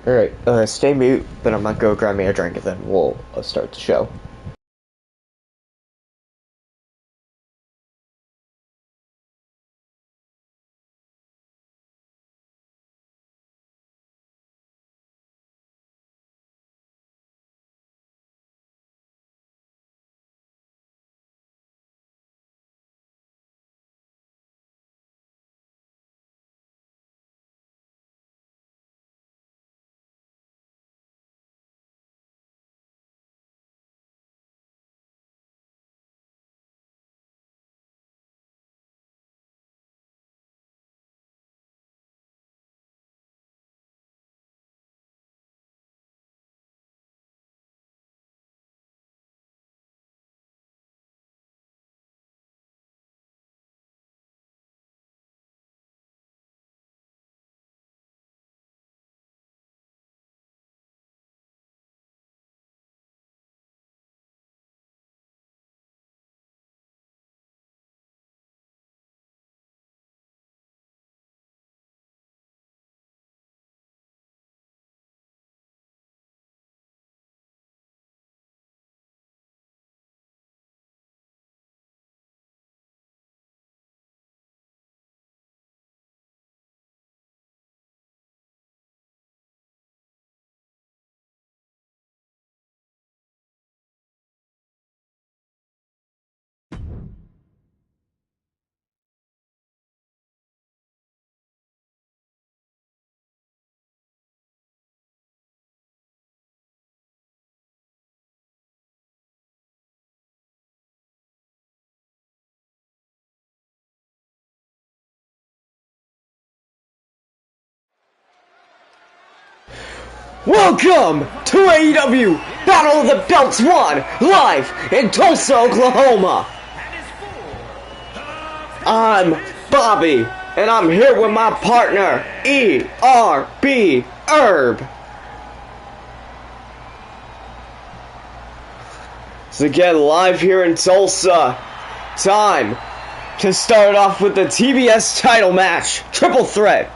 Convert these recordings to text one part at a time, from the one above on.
Alright, stay mute, but I'm gonna go grab me a drink and then we'll start the show. Welcome to AEW Battle of the Belts 1, live in Tulsa, Oklahoma. I'm Bobby, and I'm here with my partner, ERB Herb. So again, live here in Tulsa. Time to start off with the TBS title match, triple threat.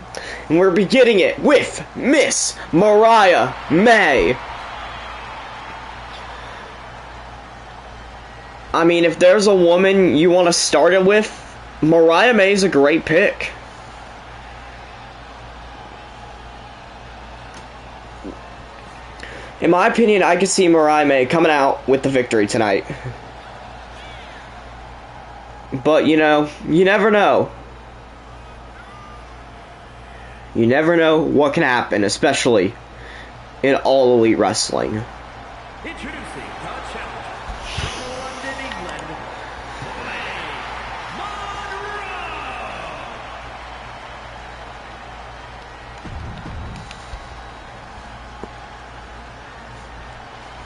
And we're beginning it with Miss Mariah May. I mean, if there's a woman you want to start it with, Mariah May's a great pick. In my opinion, I could see Mariah May coming out with the victory tonight. But, you know, you never know. You never know what can happen, especially in All Elite Wrestling. Introducing the challenger from London, England, Monroe.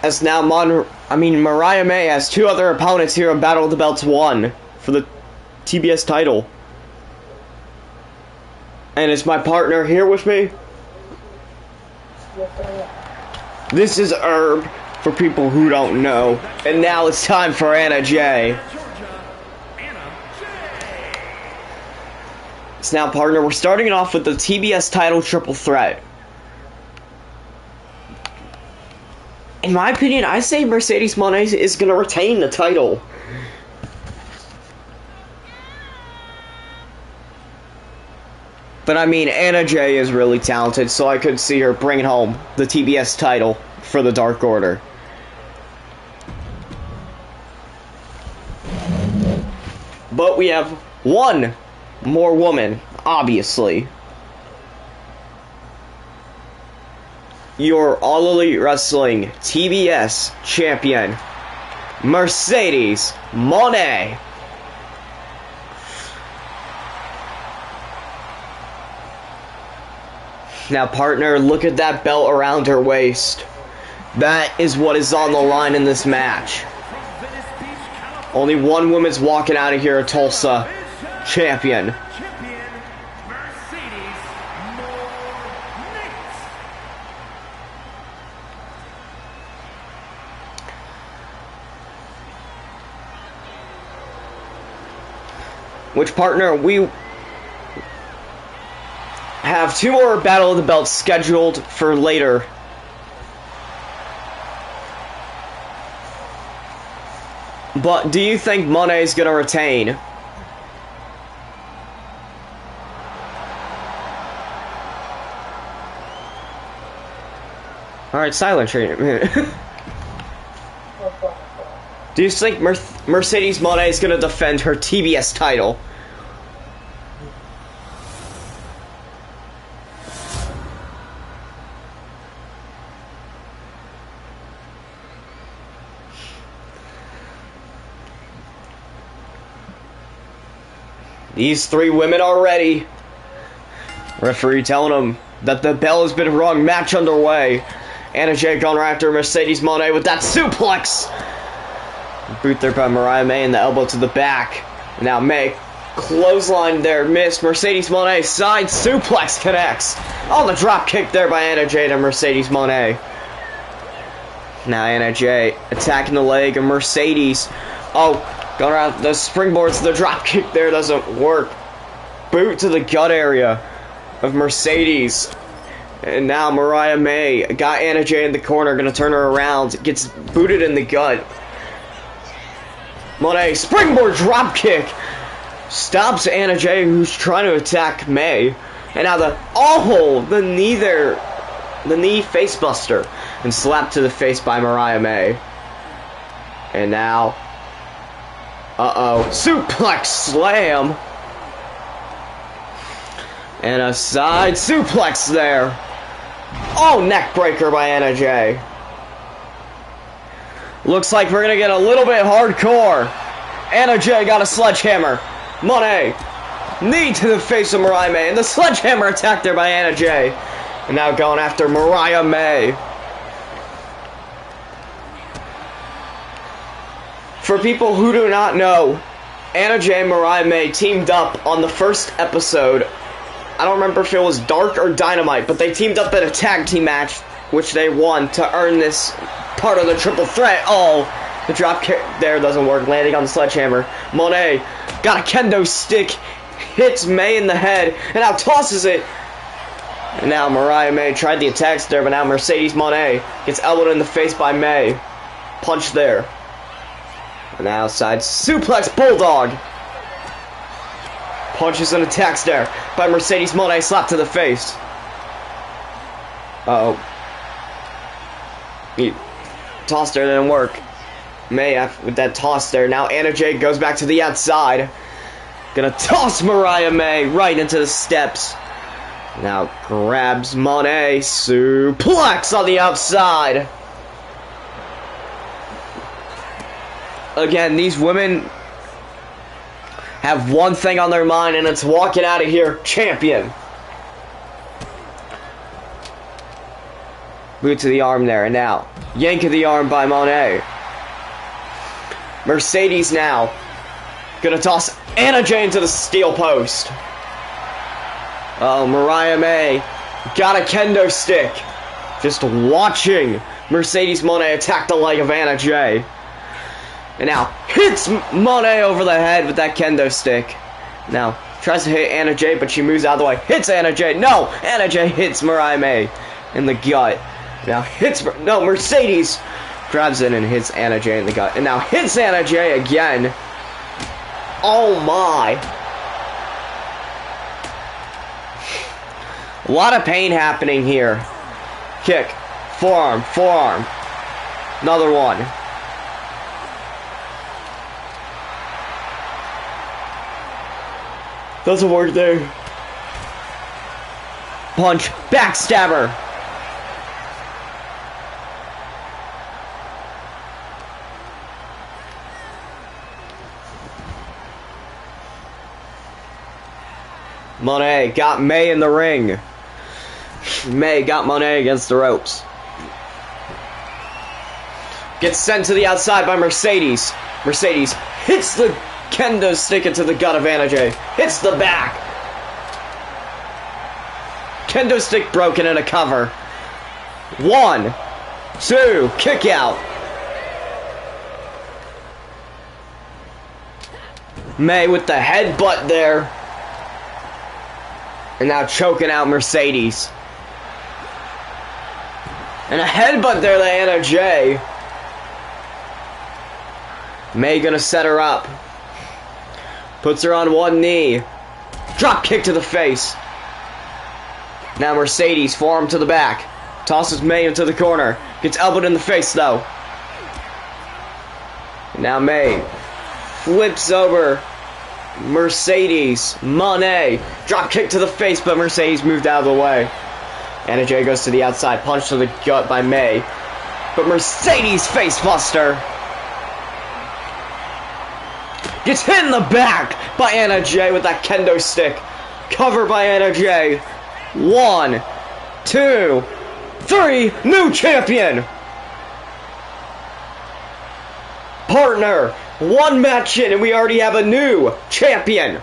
As now Mariah May has two other opponents here in Battle of the Belts 1 for the TBS title. And is my partner here with me? This is Herb, for people who don't know. And now it's time for Anna J. So now, partner, we're starting it off with the TBS title triple threat. In my opinion, I say Mercedes Moné is going to retain the title. But I mean, Anna J is really talented, so I could see her bringing home the TBS title for the Dark Order. But we have one more woman, obviously. Your All Elite Wrestling TBS champion, Mercedes Moné. Now, partner, look at that belt around her waist. That is what is on the line in this match. Only one woman's walking out of here, Tulsa champion. Which, partner, have 2 more Battle of the Belts scheduled for later. But do you think Monet's gonna retain? Alright, silent treatment. Do you think Mercedes Moné is gonna defend her TBS title? These 3 women are ready. Referee telling them that the bell has been rung. Match underway. Anna Jay going after Mercedes Moné with that suplex. Boot there by Mariah May and the elbow to the back. Now May clothesline there, missed. Mercedes Moné side suplex connects. On the drop kick there by Anna Jay to Mercedes Moné. Now Anna Jay attacking the leg of Mercedes. Oh, going around the springboards. The drop kick there doesn't work. Boot to the gut area of Mercedes. And now Mariah May got Anna Jay in the corner, gonna turn her around, gets booted in the gut. Moné, springboard drop kick, stops Anna Jay, who's trying to attack May. And now the knee there, the knee face buster, and slapped to the face by Mariah May. And now, suplex slam. And a side suplex there. Oh, neck breaker by Anna Jay. Looks like we're gonna get a little bit hardcore. Anna Jay got a sledgehammer. Moné, knee to the face of Mariah May, and the sledgehammer attack there by Anna Jay. And now going after Mariah May. For people who do not know, Anna Jay and Mariah May teamed up on the first episode. I don't remember if it was Dark or Dynamite, but they teamed up in a tag team match, which they won to earn this part of the triple threat. Oh, the drop kick there doesn't work, landing on the sledgehammer. Moné got a kendo stick, hits May in the head, and now tosses it. And now Mariah May tried the attacks there, but now Mercedes Moné gets elbowed in the face by May. Punch there. And now side suplex bulldog. Punches and attacks there by Mercedes Moné, slap to the face. Uh-oh. He tossed her, didn't work. May with that toss there. Now Anna Jay goes back to the outside. Gonna toss Mariah May right into the steps. Now grabs Moné, suplex on the outside. Again, these women have one thing on their mind, and it's walking out of here champion. Boot to the arm there, and now yank of the arm by Moné. Mercedes now gonna toss Anna Jay into the steel post. Oh, Mariah May got a kendo stick. Just watching Mercedes Moné attack the leg of Anna Jay. And now hits Moné over the head with that kendo stick. Now tries to hit Anna Jay, but she moves out of the way. Hits Anna Jay. No! Anna Jay hits Mariah May in the gut. Now hits... No, Mercedes grabs it and hits Anna Jay in the gut. And now hits Anna Jay again. Oh my. A lot of pain happening here. Kick. Forearm. Forearm. Another one. Doesn't work there. Punch. Backstabber. Moné got May in the ring. May got Moné against the ropes. Gets sent to the outside by Mercedes. Mercedes hits the kendo stick into the gut of Anna Jay. Hits the back. Kendo stick broken in a cover. 1, 2, kick out. May with the headbutt there. And now choking out Mercedes. And a headbutt there to Anna Jay. May gonna set her up. Puts her on one knee. Drop kick to the face. Now Mercedes, forearm to the back. Tosses May into the corner. Gets elbowed in the face though. And now May flips over Mercedes. Monet. Drop kick to the face, but Mercedes moved out of the way. Anna Jay goes to the outside. Punch to the gut by May. But Mercedes face buster. Gets hit in the back by Anna Jay with that kendo stick. Cover by Anna Jay. 1, 2, 3. New champion. Partner. One match in and we already have a new champion.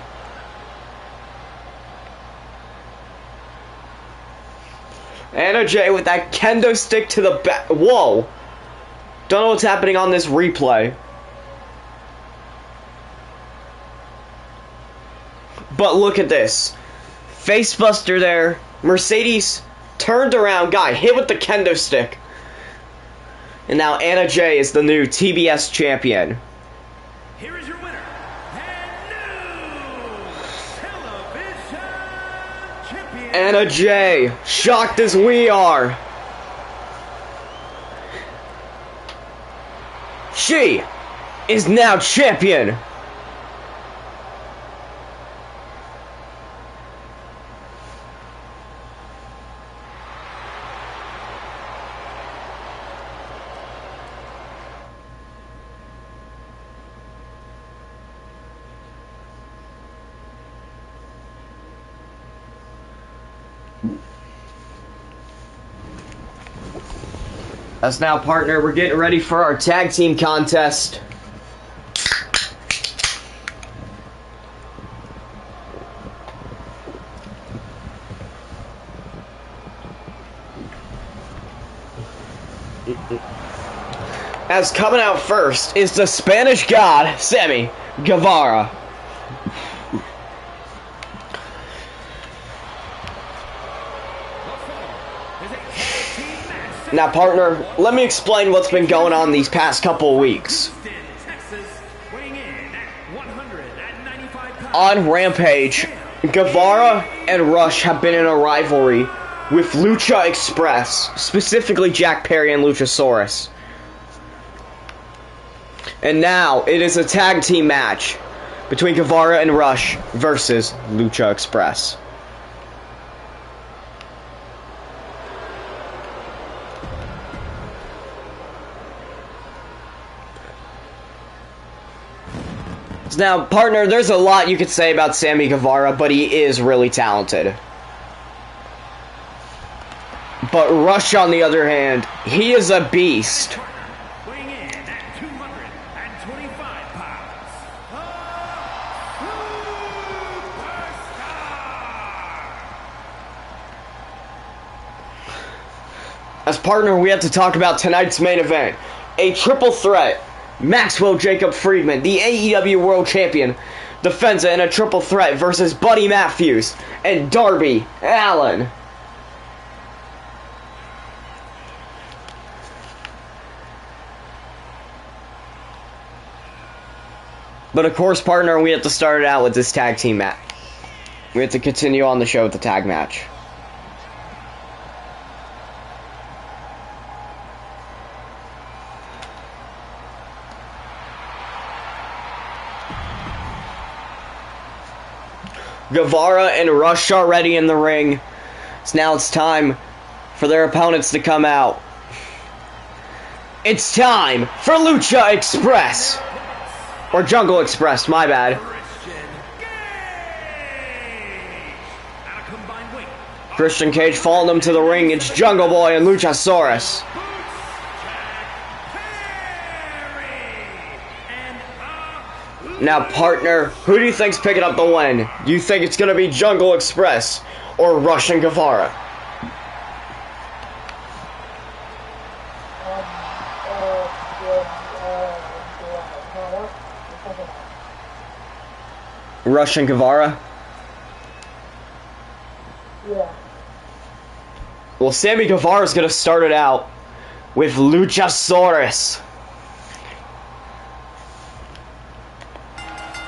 Anna Jay with that kendo stick to the back. Whoa. Don't know what's happening on this replay. But look at this. Facebuster there. Mercedes turned around, got hit with the kendo stick. And now Anna Jay is the new TBS champion. Here is your winner, and new television champion, Anna Jay, shocked as we are. She is now champion. Us now, partner, we're getting ready for our tag team contest. As coming out first is the Spanish God, Sammy Guevara. Now, partner, let me explain what's been going on these past couple of weeks. On Rampage, Guevara and Rush have been in a rivalry with Lucha Express, specifically Jack Perry and Luchasaurus. And now, it is a tag team match between Guevara and Rush versus Lucha Express. Now, partner, there's a lot you could say about Sammy Guevara, but he is really talented. But Rush, on the other hand, he is a beast. Weighing in at 225 pounds, Superstar! As partner, we have to talk about tonight's main event. A triple threat. Maxwell Jacob Friedman, the AEW World Champion, defends it in a triple threat versus Buddy Matthews and Darby Allin. But of course, partner, we have to start it out with this tag team match. We have to continue on the show with the tag match. Guevara and Rush are ready in the ring. So now it's time for their opponents to come out. It's time for Lucha Express. Or Jungle Express, my bad. Christian Cage following them to the ring. It's Jungle Boy and Luchasaurus. Now, partner, who do you think's picking up the win? Do you think it's going to be Jungle Express or Rush and Guevara? Rush and Guevara? Yeah. Well, Sammy Guevara's gonna start it out with Luchasaurus.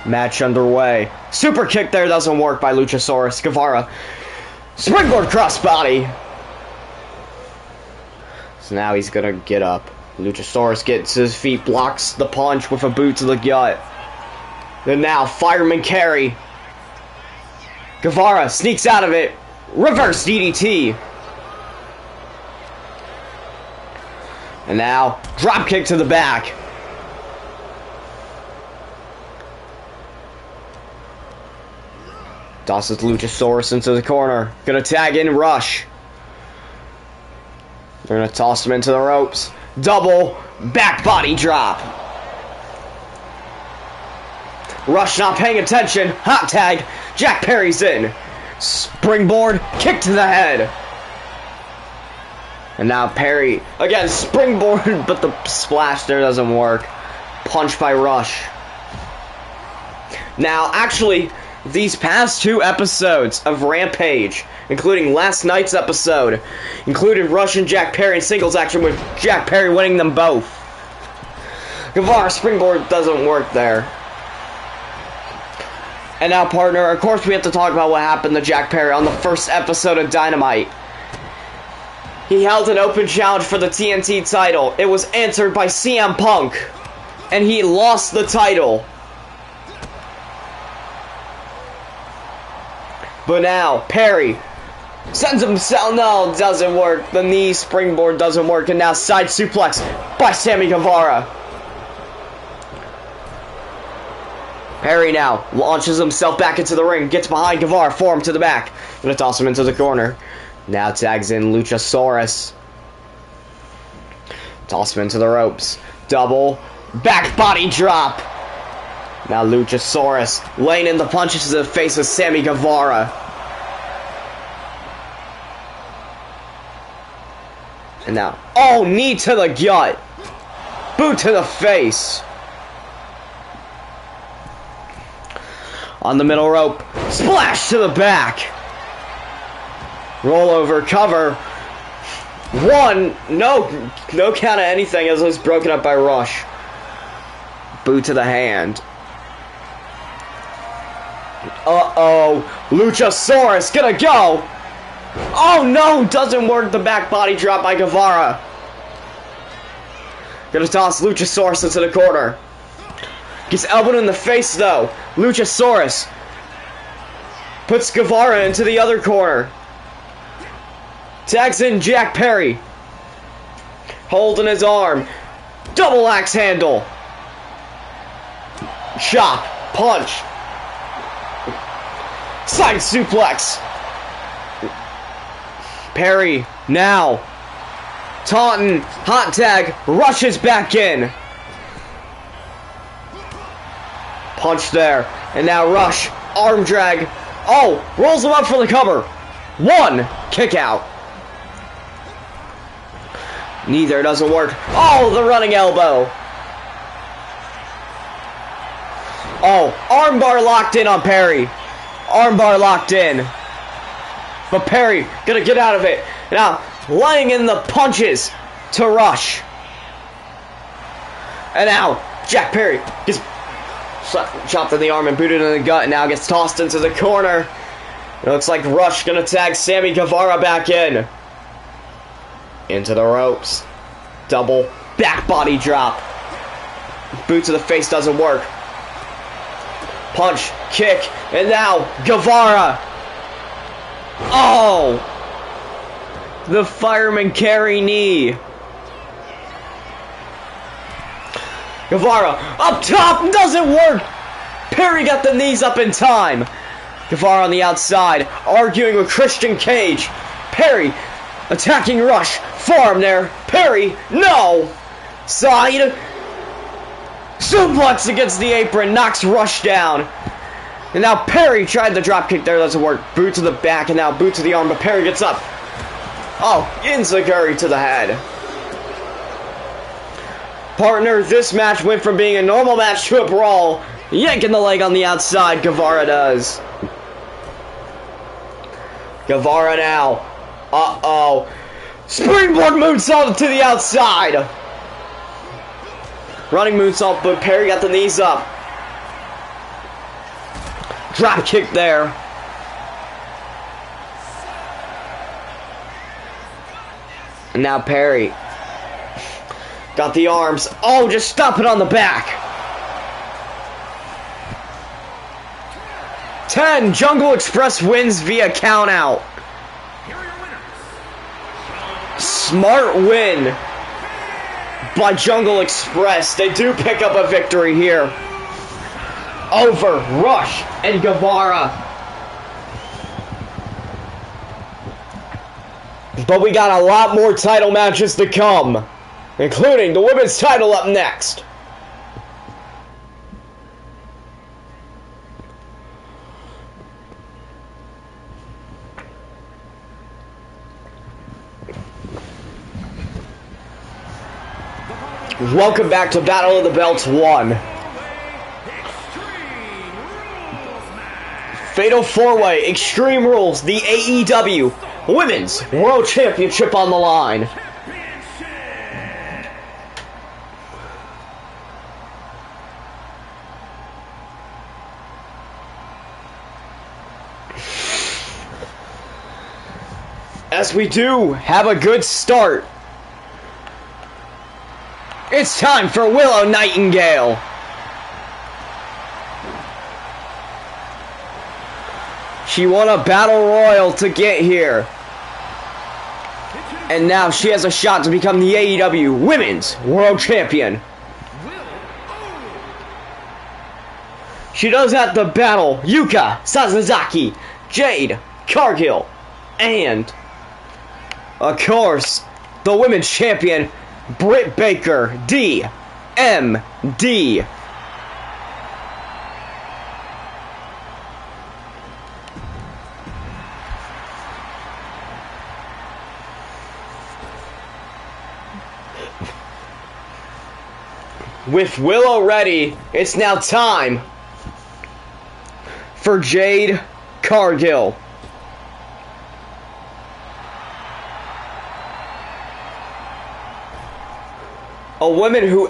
Match underway. Super kick there doesn't work by Luchasaurus. Guevara. Springboard crossbody. So now he's gonna get up. Luchasaurus gets his feet, blocks the punch with a boot to the gut. Then now, fireman carry. Guevara sneaks out of it. Reverse DDT. And now, drop kick to the back. Tosses Luchasaurus into the corner. Gonna tag in Rush. They're gonna toss him into the ropes. Double back body drop. Rush not paying attention. Hot tag. Jack Perry's in. Springboard kick to the head. And now Perry, again, springboard, but the splash there doesn't work. Punch by Rush. Now, actually, these past 2 episodes of Rampage, including last night's episode, included Rush and Jack Perry in singles action with Jack Perry winning them both. Guevara springboard doesn't work there. And now, partner, of course we have to talk about what happened to Jack Perry on the first episode of Dynamite. He held an open challenge for the TNT title. It was answered by CM Punk. And he lost the title. But now, Perry sends himself. No, it doesn't work. The knee springboard doesn't work. And now side suplex by Sammy Guevara. Perry now launches himself back into the ring. Gets behind Guevara. Forearm to the back. Gonna toss him into the corner. Now tags in Luchasaurus. Toss him into the ropes. Double back body drop. Now Luchasaurus laying in the punches to the face of Sammy Guevara. And now, oh, knee to the gut. Boot to the face. On the middle rope. Splash to the back. Roll over, cover. 1, no count of anything as it was broken up by Rush. Boot to the hand. Uh-oh. Luchasaurus gonna go. Oh no, doesn't work. The back body drop by Guevara. Gonna toss Luchasaurus into the corner. Gets elbowed in the face though. Luchasaurus puts Guevara into the other corner. Tags in Jack Perry. Holding his arm. Double axe handle. Chop. Punch. Side suplex. Perry now. Taunton. Hot tag. Rushes back in. Punch there. And now Rush. Arm drag. Oh. Rolls him up for the cover. 1. Kick out. Neither doesn't work. Oh, the running elbow. Oh, armbar locked in on Perry. Armbar locked in. But Perry gonna get out of it. Now, laying in the punches to Rush. And now, Jack Perry gets chopped in the arm and booted in the gut and now gets tossed into the corner. It looks like Rush gonna tag Sammy Guevara back in. Into the ropes. Double back body drop. Boot to the face doesn't work. Punch, kick, and now Guevara. Oh! The fireman carry knee. Guevara up top doesn't work. Perry got the knees up in time. Guevara on the outside arguing with Christian Cage. Perry attacking Rush. Forearm there. Perry. No. Side. Suplex against the apron. Knocks Rush down. And now Perry tried the dropkick there. Doesn't work. Boot to the back and now boot to the arm. But Perry gets up. Oh. Enziguri to the head. Partner, this match went from being a normal match to a brawl. Yanking the leg on the outside. Guevara does. Guevara now. Uh-oh. Springboard moonsault to the outside. Running moonsault, but Perry got the knees up. Drop kick there. And now Perry got the arms. Oh, just stop it on the back. 10. Jungle Express wins via countout. Smart win by Jungle Express. They do pick up a victory here over Rush and Guevara. But we got a lot more title matches to come, including the women's title up next. Welcome back to Battle of the Belts 1. Fatal 4-Way, Extreme Rules, the AEW Women's World Championship on the line. As we do have a good start, it's time for Willow Nightingale. She won a battle royal to get here. And now she has a shot to become the AEW Women's World Champion. She does have to battle Yuka Sasazaki, Jade Cargill, and, of course, the Women's Champion, Britt Baker, DMD. With Willow ready, it's now time for Jade Cargill. A woman who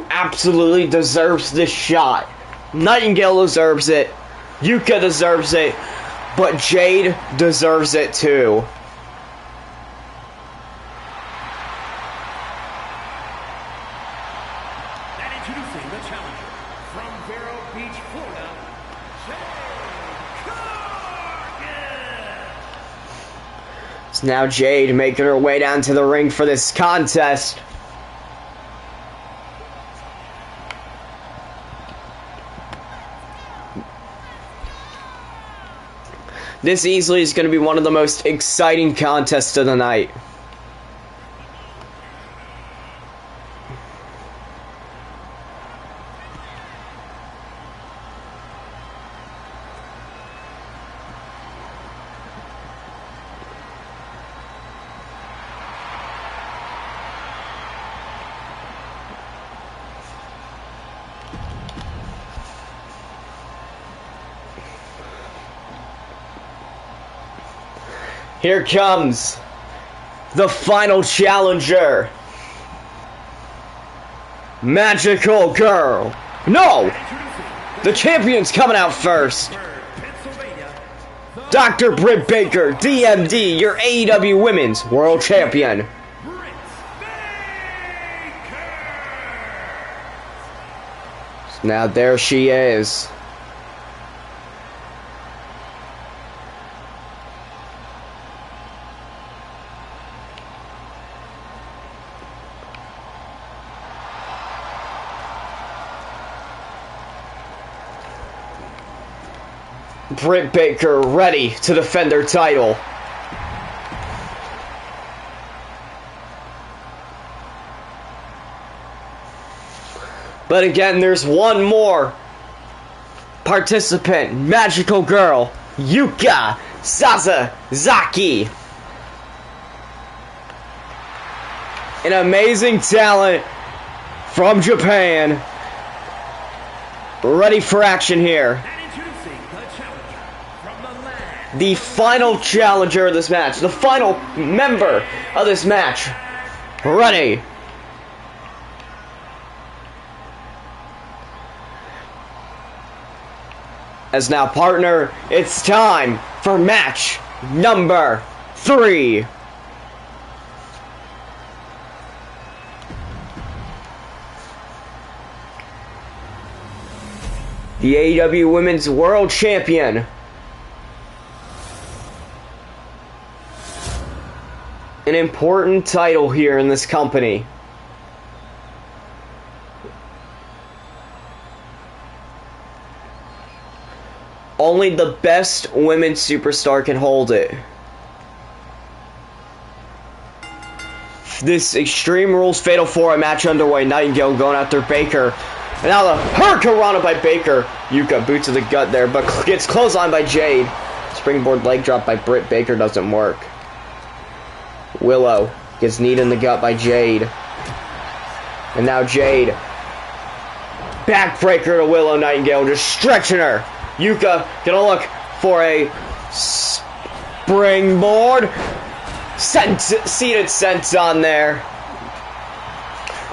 absolutely deserves this shot. Nightingale deserves it. Yuka deserves it. But Jade deserves it too. And introducing the challenger from Vero Beach, Florida, Jade Cargill. It's now Jade making her way down to the ring for this contest. This easily is going to be one of the most exciting contests of the night. Here comes the final challenger. Magical Girl. No! The champion's coming out first. Dr. Britt Baker, DMD, your AEW Women's World Champion. Now there she is. Britt Baker ready to defend her title. But again, there's one more participant, Magical Girl, Yuka Sasazaki. An amazing talent from Japan. Ready for action here. And introducing the challenger from the land the final challenger of this match, the final member of this match. Ready. As now, partner, it's time for match number 3. The AEW Women's World Champion. An important title here in this company. Only the best women's superstar can hold it. This Extreme Rules Fatal 4 match underway. Nightingale going after Baker. And now the Hurricanrana by Baker. Yuka boot to the gut there, but gets clotheslined by Jade. Springboard leg drop by Britt Baker doesn't work. Willow gets kneed in the gut by Jade. And now Jade. Backbreaker to Willow Nightingale, just stretching her. Yuka gonna look for a springboard. Seated senton there.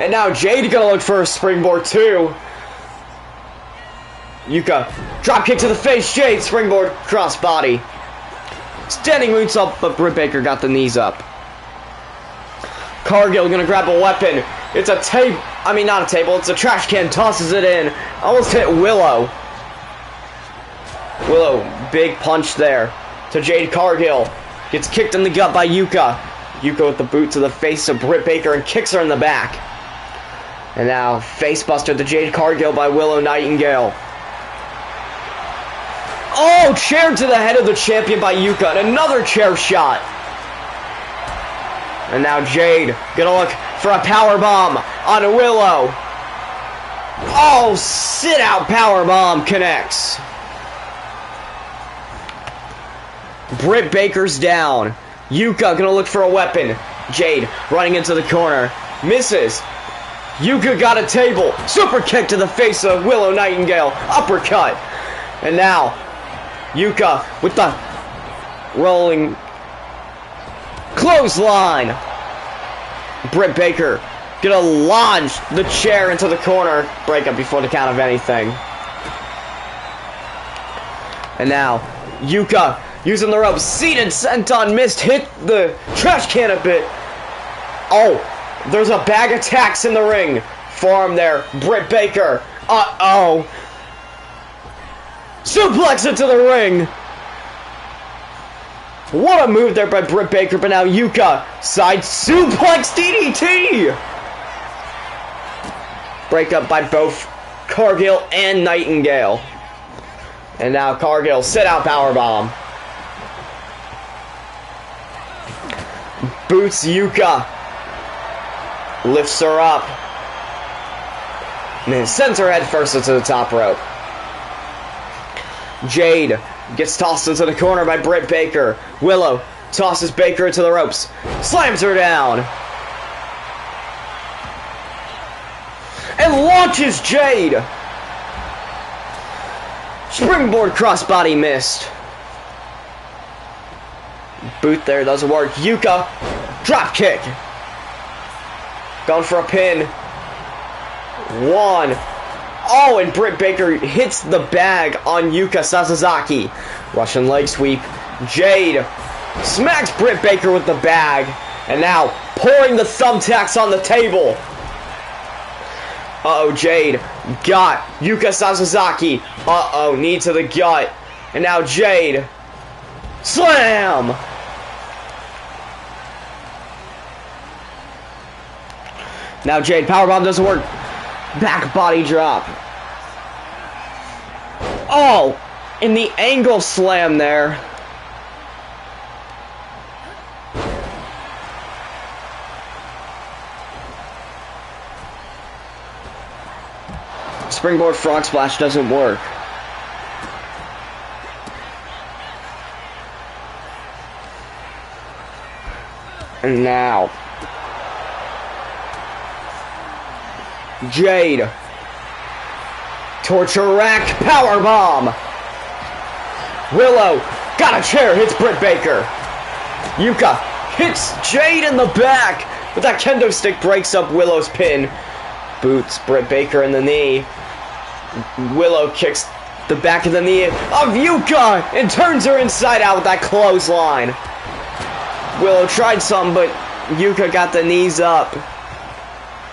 And now Jade gonna look for a springboard too. Yuka, drop kick to the face. Jade, springboard, crossbody. Standing moonsault, but Britt Baker got the knees up. Cargill gonna grab a weapon. It's a table. I mean, not a table. It's a trash can. Tosses it in. Almost hit Willow. Willow, big punch there to Jade Cargill. Gets kicked in the gut by Yuka. Yuka with the boot to the face of Britt Baker and kicks her in the back. And now, facebuster to Jade Cargill by Willow Nightingale. Oh, chair to the head of the champion by Yuka. And another chair shot. And now Jade gonna look for a powerbomb on Willow. Oh, sit out powerbomb connects. Britt Baker's down. Yuka gonna look for a weapon. Jade running into the corner. Misses. Yuka got a table. Super kick to the face of Willow Nightingale. Uppercut. And now, Yuka with the rolling clothesline. Britt Baker gonna launch the chair into the corner. Breakup before the count of anything. And now, Yuka using the rope. Seated senton missed. Hit the trash can a bit. Oh, there's a bag of tacks in the ring. Forearm there. Britt Baker. Uh-oh. Suplex into the ring. What a move there by Britt Baker, but now Yuka. Side suplex DDT. Breakup by both Cargill and Nightingale. And now Cargill, sit out powerbomb. Boots Yuka. Lifts her up. And then sends her head first into the top rope. Jade gets tossed into the corner by Britt Baker. Willow tosses Baker into the ropes. Slams her down. And launches Jade. Springboard crossbody missed. Boot there doesn't work. Yuka, drop kick. Going for a pin. 1. Oh, and Britt Baker hits the bag on Yuka Sasazaki. Russian leg sweep. Jade smacks Britt Baker with the bag. And now pouring the thumbtacks on the table. Uh-oh, Jade got Yuka Sasazaki. Uh-oh, knee to the gut. And now Jade. Slam! Now Jade, powerbomb doesn't work. Back body drop. Oh, in the angle slam there. Springboard frog splash doesn't work. And now Jade. Torture rack powerbomb. Willow Got a chair, hits Britt Baker. Yuka hits Jade in the back, but that kendo stick breaks up Willow's pin. Boots Britt Baker in the knee. Willow kicks the back of the knee of Yuka and turns her inside out with that clothesline. Willow tried something, but Yuka got the knees up.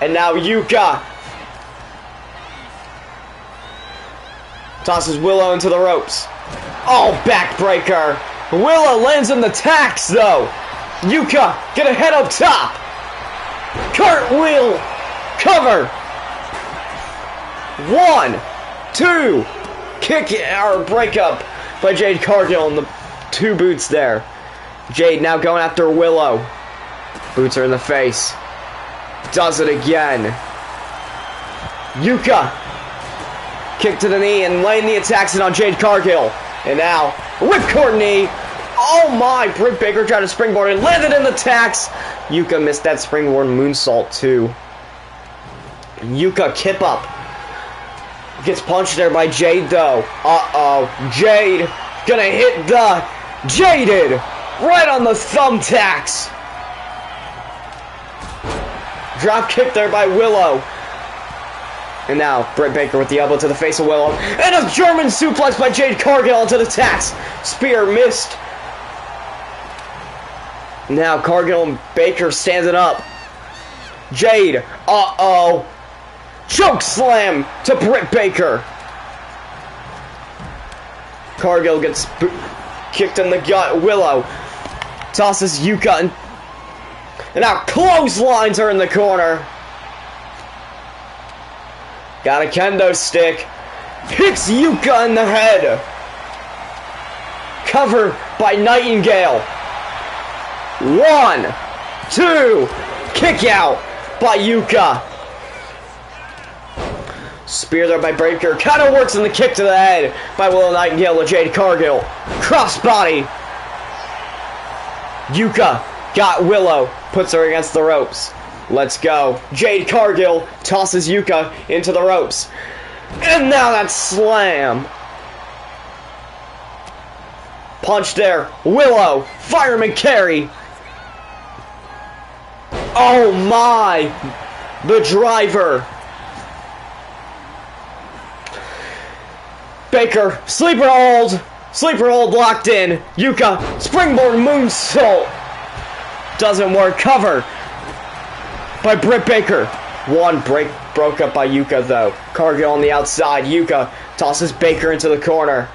And now Yuka tosses Willow into the ropes. Oh, backbreaker. Willow lands on the tacks, though. Yuka, get a head up top. Cartwheel. Cover. 1, 2. Kick or breakup by Jade Cargill and the 2 boots there. Jade now going after Willow. Boots her in the face. Does it again. Yuka. Kick to the knee and laying the attacks in on Jade Cargill. And now, ripcord knee. Oh my, Britt Baker tried to springboard and landed in the tacks. Yuka missed that springboard moonsault too. Yuka kip up. Gets punched there by Jade though. Uh-oh. Jade gonna hit the Jaded right on the thumbtacks. Drop kick there by Willow. And now Britt Baker with the elbow to the face of Willow. And a German suplex by Jade Cargill onto the tacks. Spear missed. Now Cargill and Baker standing up. Jade. Uh-oh. Choke slam to Britt Baker. Cargill gets kicked in the gut. Willow tosses Yuka and now clotheslines her in the corner. Got a kendo stick. Hits Yuka in the head. Cover by Nightingale. 1, 2. Kick out by Yuka. Spear there by Baker. Kinda works in the kick to the head by Willow Nightingale to Jade Cargill. Crossbody. Yuka got Willow. Puts her against the ropes. Let's go. Jade Cargill tosses Yuka into the ropes. And now that slam. Punch there. Willow. Fireman carry. Oh my. The driver. Baker. Sleeper hold. Sleeper hold locked in. Yuka. Springboard moonsault. Doesn't work. Cover by Britt Baker. 1 broke up by Yuka though. Cargill on the outside. Yuka tosses Baker into the corner.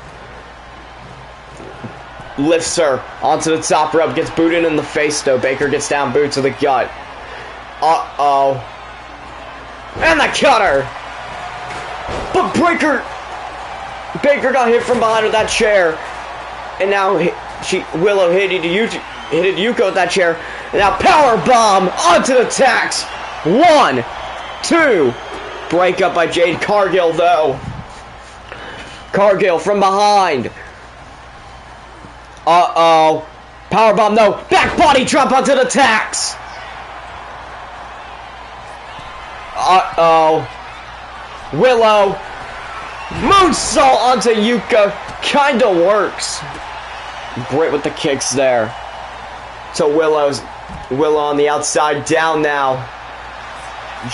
Lifts her onto the top rope. Gets booted in the face though. Baker gets down, boot to the gut. Uh-oh. And the cutter. But Baker got hit from behind with that chair. And now Willow hit Yuka with that chair. And now power bomb onto the tacks. 1, 2. Break up by Jade Cargill though. Cargill from behind. Uh-oh. Power bomb, no. Back body drop onto the tacks. Uh-oh. Willow. Moonsault onto Yuka. Kinda works. Britt with the kicks there. So Willow on the outside, down now.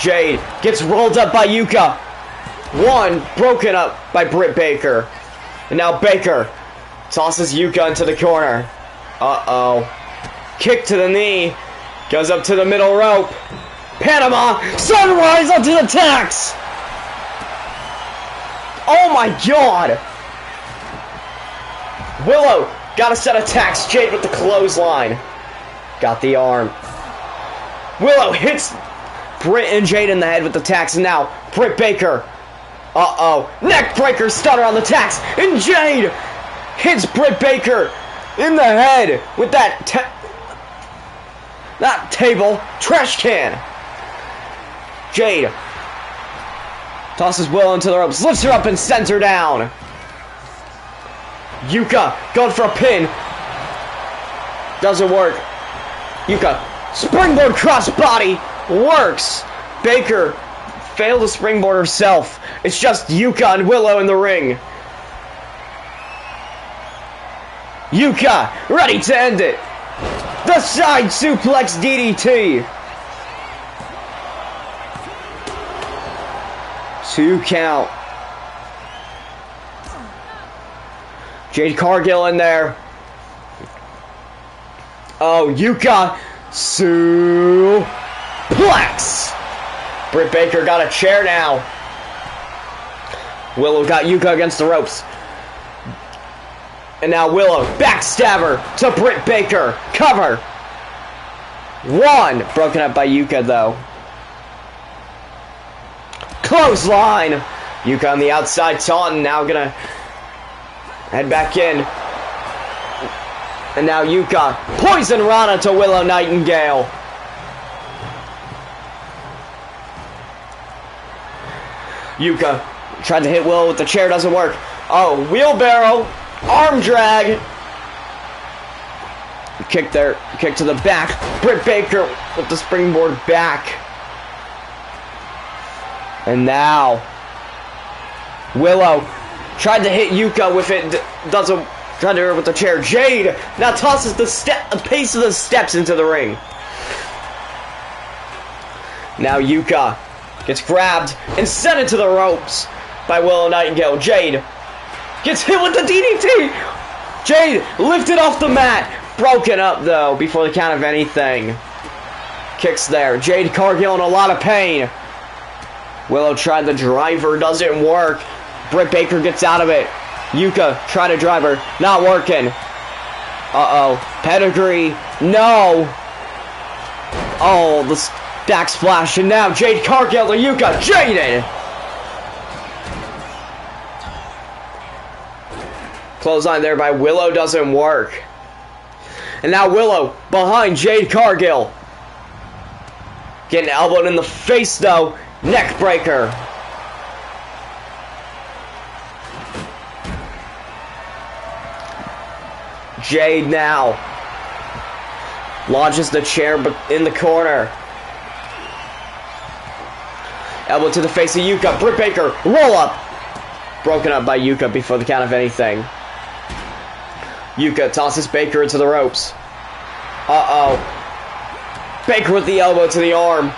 Jade gets rolled up by Yuka. 1 broken up by Britt Baker. And now Baker tosses Yuka into the corner. Uh-oh. Kick to the knee. Goes up to the middle rope. Panama Sunrise onto the tacks. Oh my god. Willow got a set of tacks. Jade with the clothesline. Got the arm. Willow hits Britt and Jade in the head with the tacks. And now Britt Baker. Uh-oh. Neck breaker stunner on the tacks. And Jade hits Britt Baker in the head with that table trash can. Jade tosses Willow into the ropes. Lifts her up and sends her down. Yuka going for a pin. Doesn't work. Yuka springboard crossbody. Works. Baker failed to springboard herself. It's just Yuka and Willow in the ring. Yuka, ready to end it. The side suplex DDT. 2 count. Jade Cargill in there. Oh, Yuka. Suplex. Britt Baker got a chair now. Willow got Yuka against the ropes. And now Willow, backstabber to Britt Baker. Cover. 1. Broken up by Yuka, though. Clothesline. Yuka on the outside taunting. Now gonna head back in. And now Yuka. Poison Rana to Willow Nightingale. Yuka tried to hit Willow with the chair. Doesn't work. Oh, wheelbarrow. Arm drag. Kick there. Kick to the back. Britt Baker with the springboard back. And now Willow tried to hit Yuka with it. Doesn't. Tried to hit her with the chair. Jade now tosses the pace of the steps into the ring. Now Yuka gets grabbed and sent into the ropes by Willow Nightingale. Jade gets hit with the DDT. Jade lifted off the mat. Broken up, though, before the count of anything. Kicks there. Jade Cargill in a lot of pain. Willow tried the driver. Doesn't work. Britt Baker gets out of it. Yuka tried to drive her. Not working. Uh-oh. Pedigree. No. Oh, the backsplash. And now Jade Cargill to Yuka. Jaded. Clothesline there by Willow. Doesn't work. And now Willow behind Jade Cargill. Getting elbowed in the face, though. Neck breaker. Jade now launches the chair in the corner. Elbow to the face of Yuka. Britt Baker, roll up. Broken up by Yuka before the count of anything. Yuka tosses Baker into the ropes. Uh-oh. Baker with the elbow to the arm.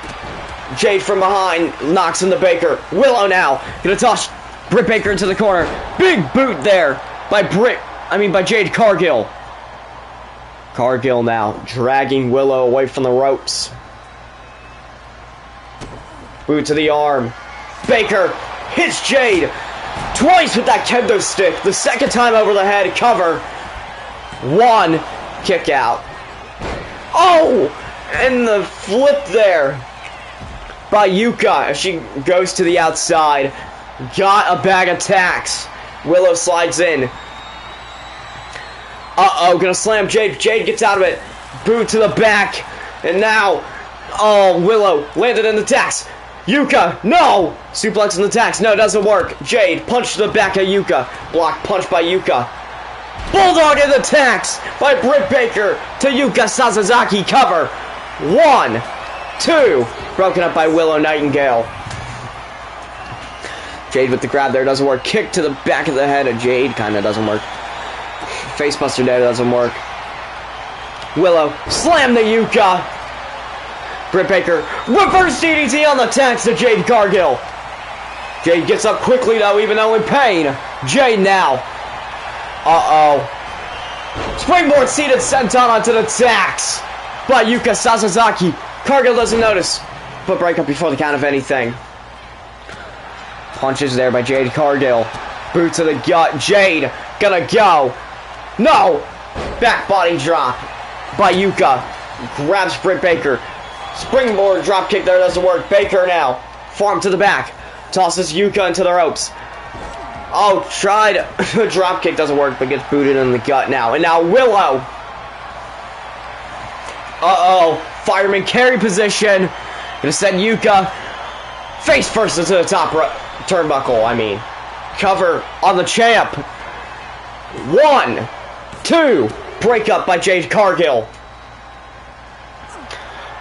Jade from behind knocks into Baker. Willow now gonna toss Britt Baker into the corner. Big boot there by Jade Cargill. Cargill now dragging Willow away from the ropes. Boot to the arm. Baker hits Jade twice with that kendo stick. The second time over the head. Cover. 1. Kick out. Oh! And the flip there by Yuka as she goes to the outside. Got a bag of tacks. Willow slides in. Uh-oh, gonna slam Jade. Jade gets out of it. Boot to the back. And now, oh, Willow landed in the tacks. Yuka, no! Suplex in the tacks. No, it doesn't work. Jade punched to the back of Yuka. Block punch by Yuka. Bulldog in the tacks by Britt Baker to Yuka Sasazaki. Cover. 1, 2. Broken up by Willow Nightingale. Jade with the grab there. Doesn't work. Kick to the back of the head of Jade. Kind of doesn't work. Facebuster there. Doesn't work. Willow. Slam the Yuka. Britt Baker. Reverse DDT on the tacks to Jade Cargill. Jade gets up quickly, though, even though in pain. Jade now. Uh-oh. Springboard seated senton onto the tacks by Yuka Sasazaki. Cargill doesn't notice, but break up before the count of anything. Punches there by Jade Cargill. Boot to the gut. Jade gonna go. No! Back body drop by Yuka. Grabs Britt Baker. Springboard dropkick there doesn't work. Baker now. Forearm to the back. Tosses Yuka into the ropes. Oh, tried. Dropkick doesn't work, but gets booted in the gut now. And now Willow. Uh-oh. Fireman carry position. Gonna send Yuka face first into the top turnbuckle, Cover on the champ. 1, 2. Break up by Jade Cargill.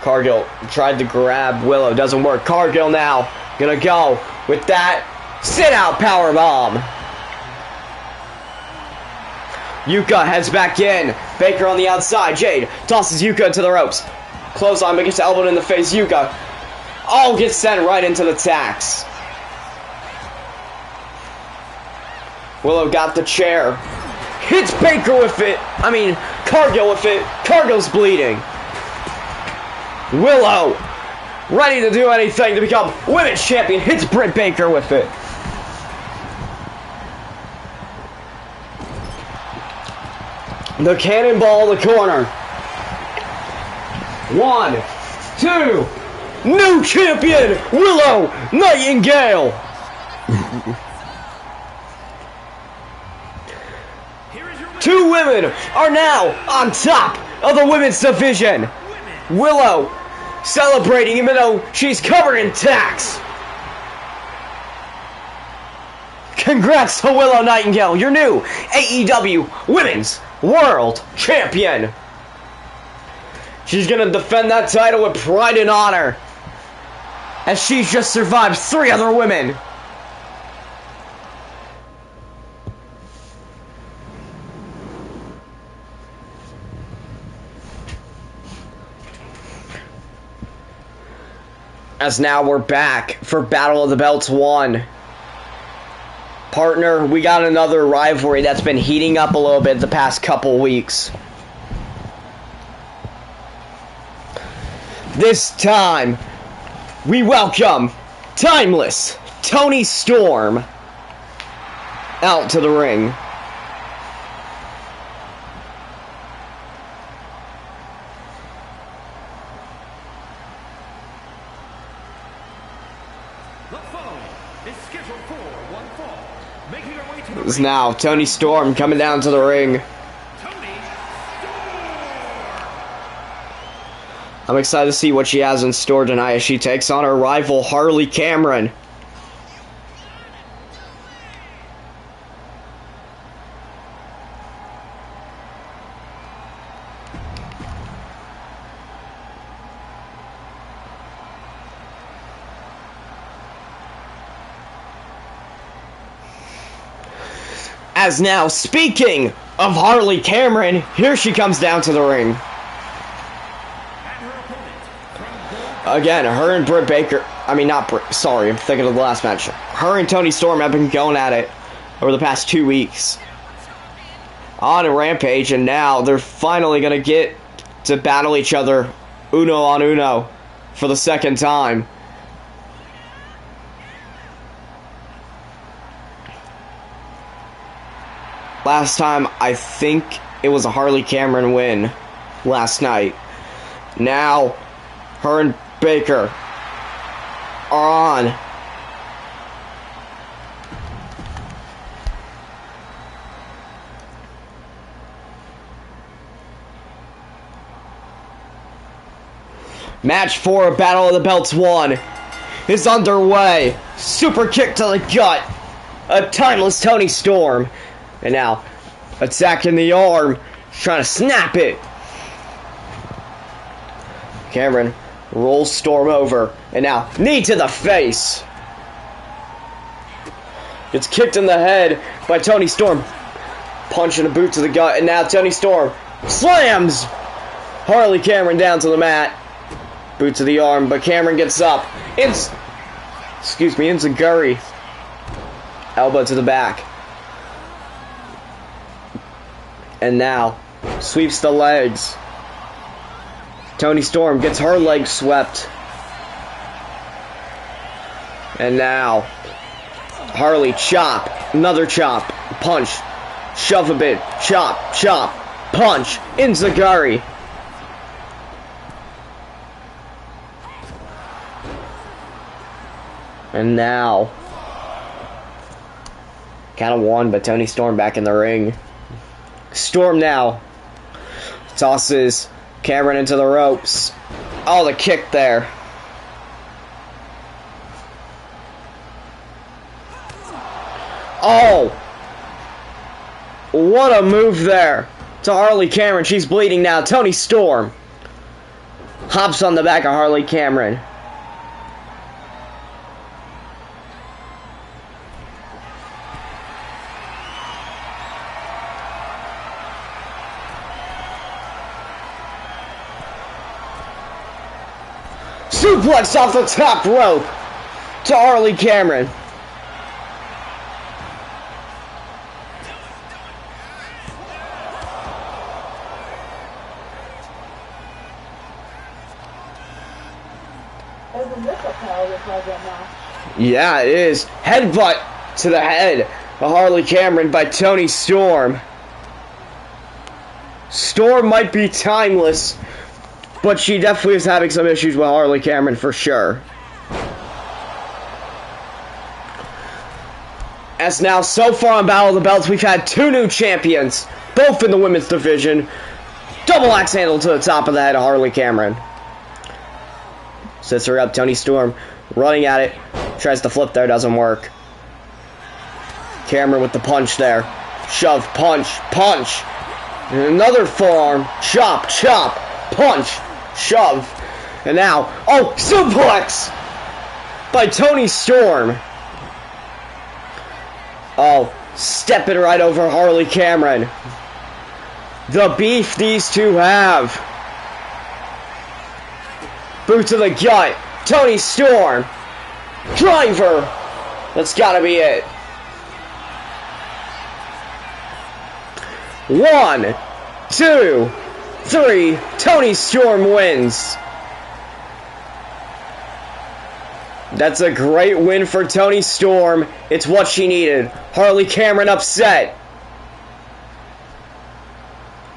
Cargill tried to grab Willow. Doesn't work. Cargill now. Gonna go with that sit-out powerbomb. Yuka heads back in. Baker on the outside. Jade tosses Yuka into the ropes. Clothesline, but gets elbowed in the face. Yuka, gets sent right into the tacks. Willow got the chair. Hits Baker with it. Cargill with it. Cargill's bleeding. Willow, ready to do anything to become women's champion, hits Britt Baker with it. The cannonball in the corner. 1, 2, new champion, Willow Nightingale. Two women are now on top of the women's division. Willow celebrating even though she's covered in tacks. Congrats to Willow Nightingale, your new AEW Women's World Champion. She's gonna defend that title with pride and honor, as she's just survived 3 other women. As now we're back for Battle of the Belts 1. Partner, we got another rivalry that's been heating up a little bit the past couple weeks. This time, we welcome Timeless Toni Storm out to the ring. This is now Toni Storm coming down to the ring. I'm excited to see what she has in store tonight as she takes on her rival Harley Cameron. As now, speaking of Harley Cameron, here she comes down to the ring. Again, her and Britt Baker, I'm thinking of the last match. Her and Toni Storm have been going at it over the past 2 weeks on a Rampage, and now they're finally going to get to battle each other uno on uno for the second time. Last time, I think it was a Harley Cameron win last night. Now, her and Baker are on. Match 4 of Battle of the Belts 1 is underway. Super kick to the gut. A timeless Toni Storm. And now, attacking the arm, trying to snap it. Cameron rolls Storm over, and now, knee to the face. Gets kicked in the head by Toni Storm. Punch and a boot to the gut, and now Toni Storm slams Harley Cameron down to the mat. Boot to the arm, but Cameron gets up. Enziguri. Elbow to the back. And now, sweeps the legs. Toni Storm gets her legs swept. And now, Harley chop. Another chop. Punch. Shove a bit. Chop. Chop. Punch. Enziguri. And now, count of 1, but Toni Storm back in the ring. Storm now tosses Cameron into the ropes. Oh, the kick there. Oh, what a move there to Harley Cameron. She's bleeding now. Toni Storm hops on the back of Harley Cameron. Suplex off the top rope to Harley Cameron. Yeah, it is. Headbutt to the head of Harley Cameron by Toni Storm. Storm might be timeless, but she definitely is having some issues with Harley Cameron for sure. As now, so far on Battle of the Belts, we've had 2 new champions, both in the women's division. Double axe handle to the top of the head of Harley Cameron. Sets her up, Toni Storm running at it. Tries to flip there, doesn't work. Cameron with the punch there. Shove, punch, punch. And another forearm. Chop, chop, punch, shove. And now, oh, suplex by Toni Storm. Oh, stepping right over Harley Cameron. The beef these two have. Boot to the gut. Toni Storm. Driver. That's gotta be it. 1, 2, 3. Toni Storm wins. That's a great win for Toni Storm. It's what she needed. Harley Cameron upset.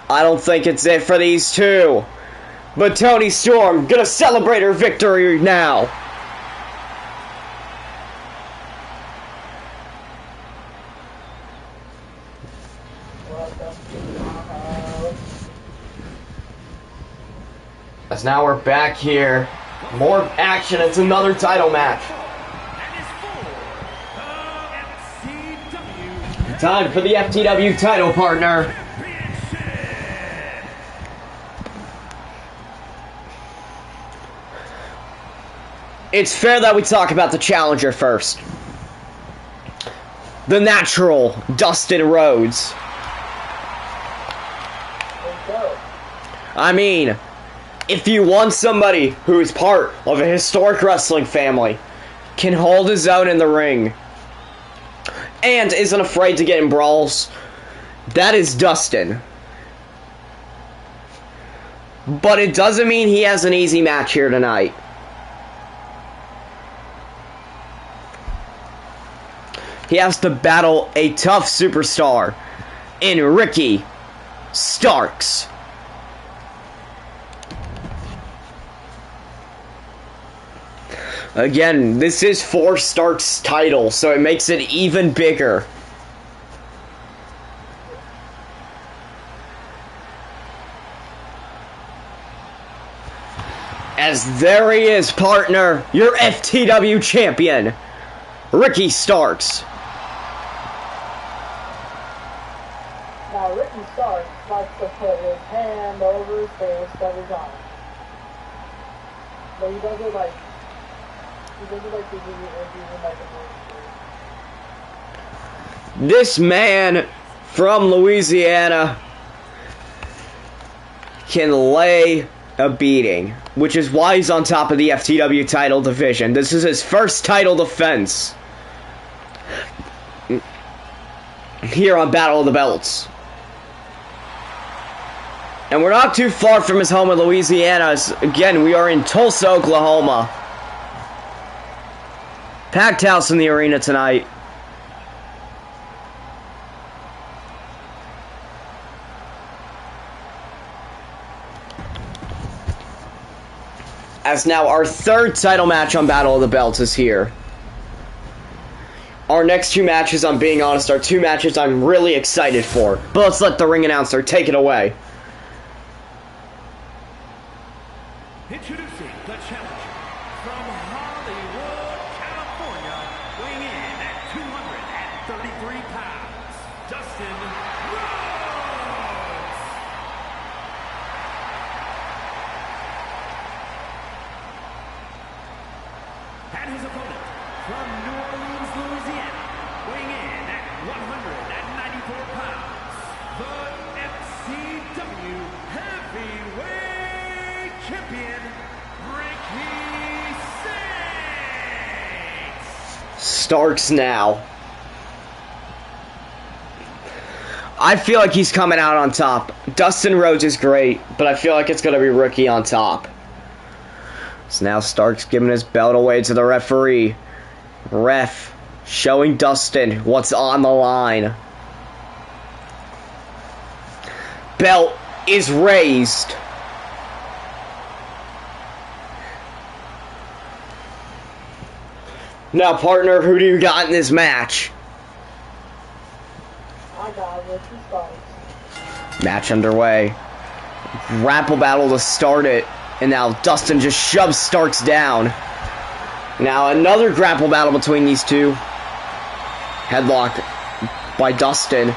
I don't think it's it for these two. But Toni Storm gonna celebrate her victory now. As now we're back here. More action. It's another title match. Time for the FTW title partner. It's fair that we talk about the challenger first. The natural Dustin Rhodes. I mean, if you want somebody who is part of a historic wrestling family, can hold his own in the ring, and isn't afraid to get in brawls, that is Dustin. But it doesn't mean he has an easy match here tonight. He has to battle a tough superstar in Ricky Starks. Again, this is for Stark's title, so it makes it even bigger. As there he is, partner, your FTW champion, Ricky Starks. Now, Ricky Starks likes to put his hand over his face every time. But he does it like... This man from Louisiana can lay a beating, which is why he's on top of the FTW title division. This is his first title defense here on Battle of the Belts. And we're not too far from his home in Louisiana. Again, we are in Tulsa, Oklahoma. Packed house in the arena tonight. As now our third title match on Battle of the Belts is here. Our next 2 matches, I'm being honest, are 2 matches I'm really excited for. But let's let the ring announcer take it away. Introducing the challenger from Hollywood, California, weighing in at 233 pounds, Dustin Rhodes. And his opponent from New Orleans, Louisiana, weighing in at 194 pounds, the FCW Heavyweight Champion, Ricky Starks now. I feel like he's coming out on top. Dustin Rhodes is great, but I feel like it's going to be Ricky on top. So now Starks giving his belt away to the referee. Ref showing Dustin what's on the line. Belt is raised. Now, partner, who do you got in this match? I got Ricky Starks. Match underway. Grapple battle to start it. And now Dustin just shoves Starks down. Now another grapple battle between these two. Headlock by Dustin.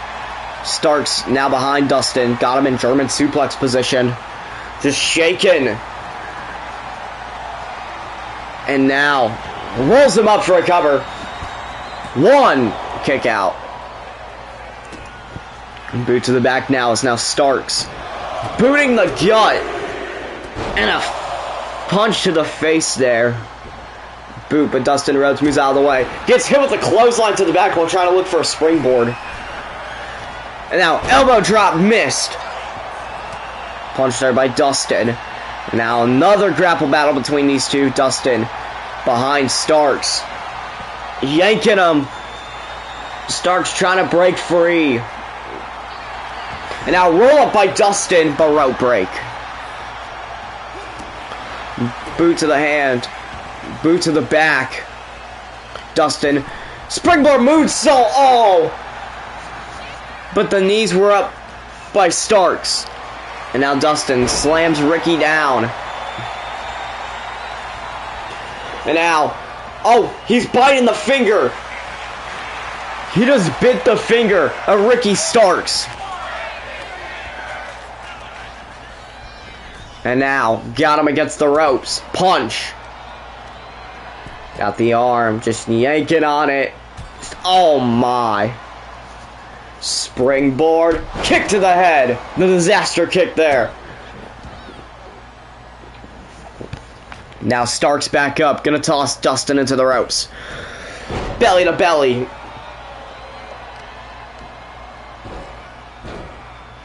Starks now behind Dustin. Got him in German suplex position. Just shaking. And now rolls him up for a cover. One kick out. Boot to the back now is now Starks. Booting the gut. And a punch to the face there. Boot, but Dustin Rhodes moves out of the way. Gets hit with a clothesline to the back while trying to look for a springboard. And now elbow drop missed. Punched there by Dustin. And now another grapple battle between these two. Dustin behind Starks. Yanking him. Starks trying to break free. And now roll up by Dustin, but rope break. Boot to the hand. Boot to the back. Dustin. Springboard moonsault. Oh! But the knees were up by Starks. And now Dustin slams Ricky down. And now, oh, he's biting the finger. He just bit the finger of Ricky Starks. And now, got him against the ropes. Punch. Got the arm, just yanking on it. Oh my. Springboard. Kick to the head. The disaster kick there. Now Starks back up. Gonna toss Dustin into the ropes. Belly to belly.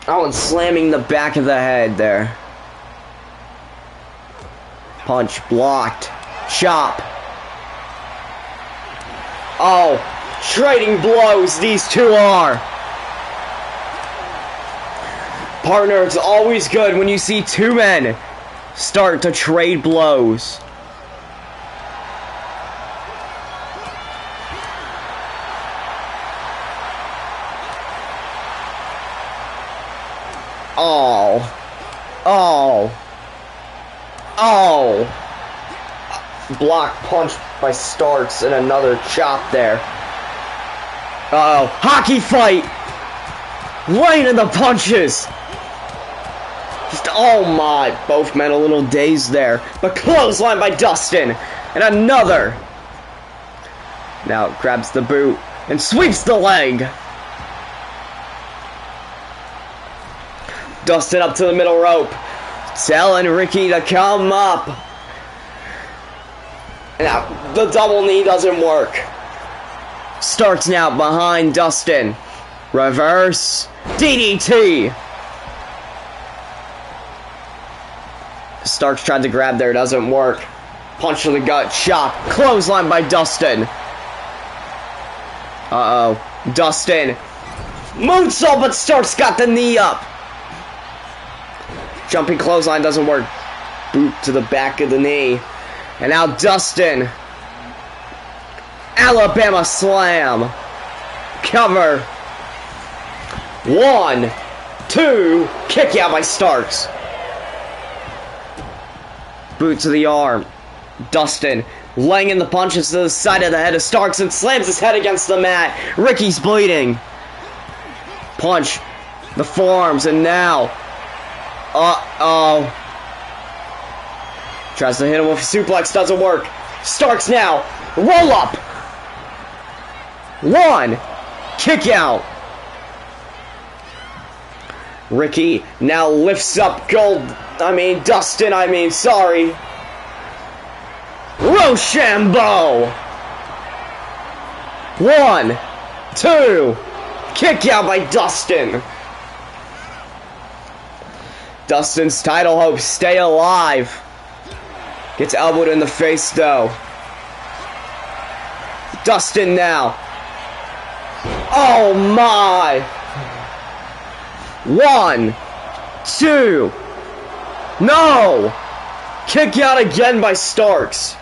Oh, and slamming the back of the head there. Punch blocked. Chop. Oh, trading blows these two are. Partner, it's always good when you see two men start to trade blows. Oh. Oh. Oh. Block punch by Starks and another chop there. Uh-oh. Hockey fight. Right in the punches. Just, oh my. Both men a little dazed there. But clothesline by Dustin. And another. Now grabs the boot and sweeps the leg. Dustin up to the middle rope. Telling Ricky to come up. Now, the double knee doesn't work. Starks now behind Dustin. Reverse DDT. Starks tried to grab there, doesn't work. Punch to the gut, chop. Clothesline by Dustin. Uh-oh. Dustin. Moonsault, but Starks got the knee up. Jumping clothesline doesn't work. Boot to the back of the knee. And now Dustin. Alabama slam. Cover. 1, 2. Kick out by Starks. Boot to the arm. Dustin laying in the punches to the side of the head of Starks and slams his head against the mat. Ricky's bleeding. Punch. The forearms and now. Uh-oh. Tries to hit him with a suplex, doesn't work. Starks now. Roll up. 1. Kick out. Ricky now lifts up Dustin, sorry. Rochambeau. 1, 2. Kick out by Dustin. Dustin's title hopes stay alive. Gets elbowed in the face though. Dustin now. Oh my. 1, 2. No. Kick out again by Starks.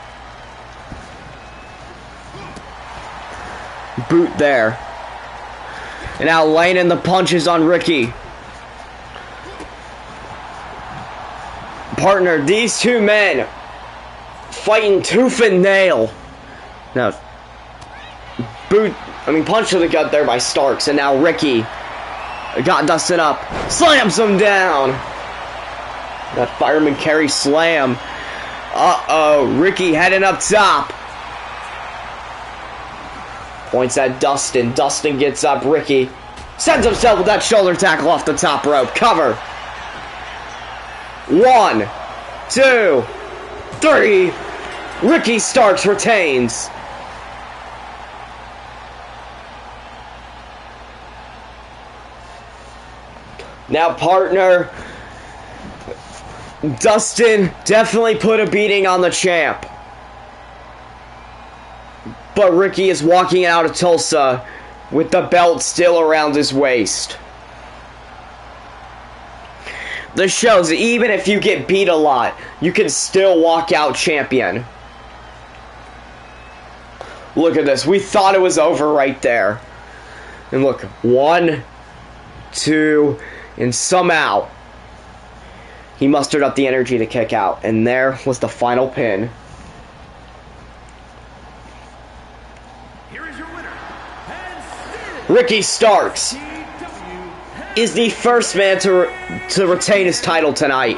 Boot there. And now laying the punches on Ricky. Partner, these two men fighting tooth and nail. Now, punch to the gut there by Starks. And now Ricky got Dustin up. Slams him down. That fireman carry slam. Uh-oh. Ricky heading up top. Points at Dustin. Dustin gets up. Ricky sends himself with that shoulder tackle off the top rope. Cover. 1, 2, 3. Ricky Starks retains. Now, partner, Dustin definitely put a beating on the champ. But Ricky is walking out of Tulsa with the belt still around his waist. This shows that even if you get beat a lot, you can still walk out champion. Look at this. We thought it was over right there. And look, 1, 2, and somehow he mustered up the energy to kick out. And there was the final pin. Here is your winner, and Ricky Starks is the first man to retain his title tonight.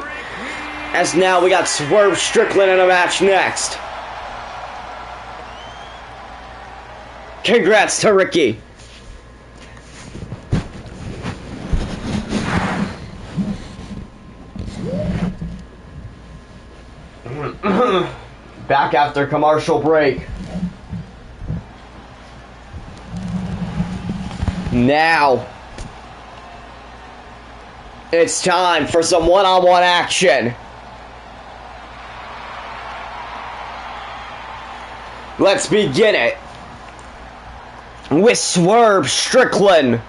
As now we got Swerve Strickland in a match next. Congrats to Ricky. Back after commercial break. Now, it's time for some one-on-one action. Let's begin it with Swerve Strickland.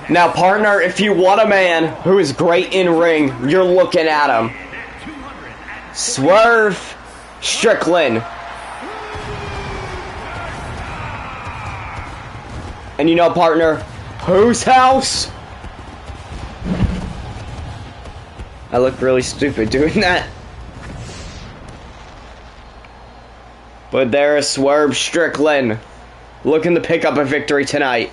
Now, partner, if you want a man who is great in ring, you're looking at him. Swerve Strickland. And you know, partner, whose house? I look really stupid doing that. But there is Swerve Strickland, looking to pick up a victory tonight.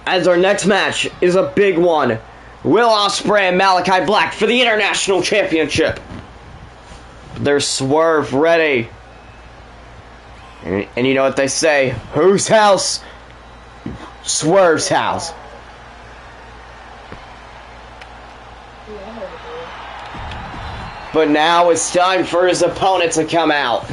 As our next match is a big one. Will Ospreay and Malachi Black for the International Championship. There's Swerve ready. And you know what they say. Whose house? Swerve's house. But now it's time for his opponent to come out.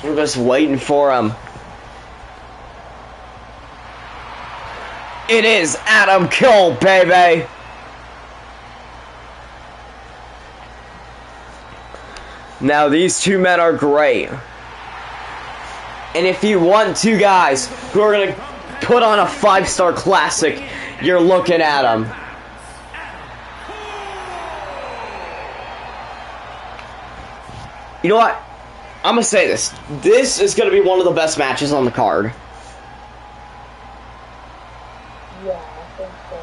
We're just waiting for him. It is Adam Cole, baby. Now these two men are great. And if you want two guys who are going to put on a 5-star classic, you're looking at them. You know what? I'm going to say this. This is going to be one of the best matches on the card. Yeah, I think so.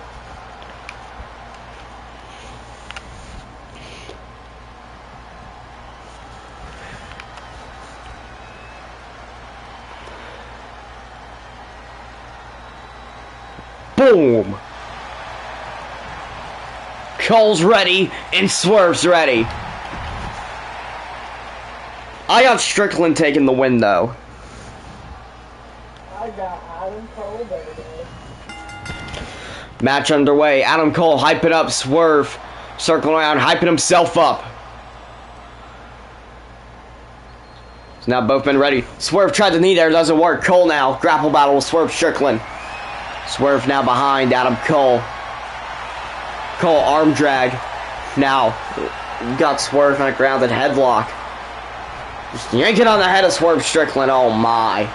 Boom. Cole's ready, and Swerve's ready. I got Strickland taking the win, though. I got Adam Cole, baby. Match underway. Adam Cole hyping up Swerve. Circling around, hyping himself up. So now both men ready. Swerve tried the knee there, doesn't work. Cole now. Grapple battle with Swerve Strickland. Swerve now behind Adam Cole. Cole arm drag. Now got Swerve on a grounded headlock. Just yanking on the head of Swerve Strickland. Oh my.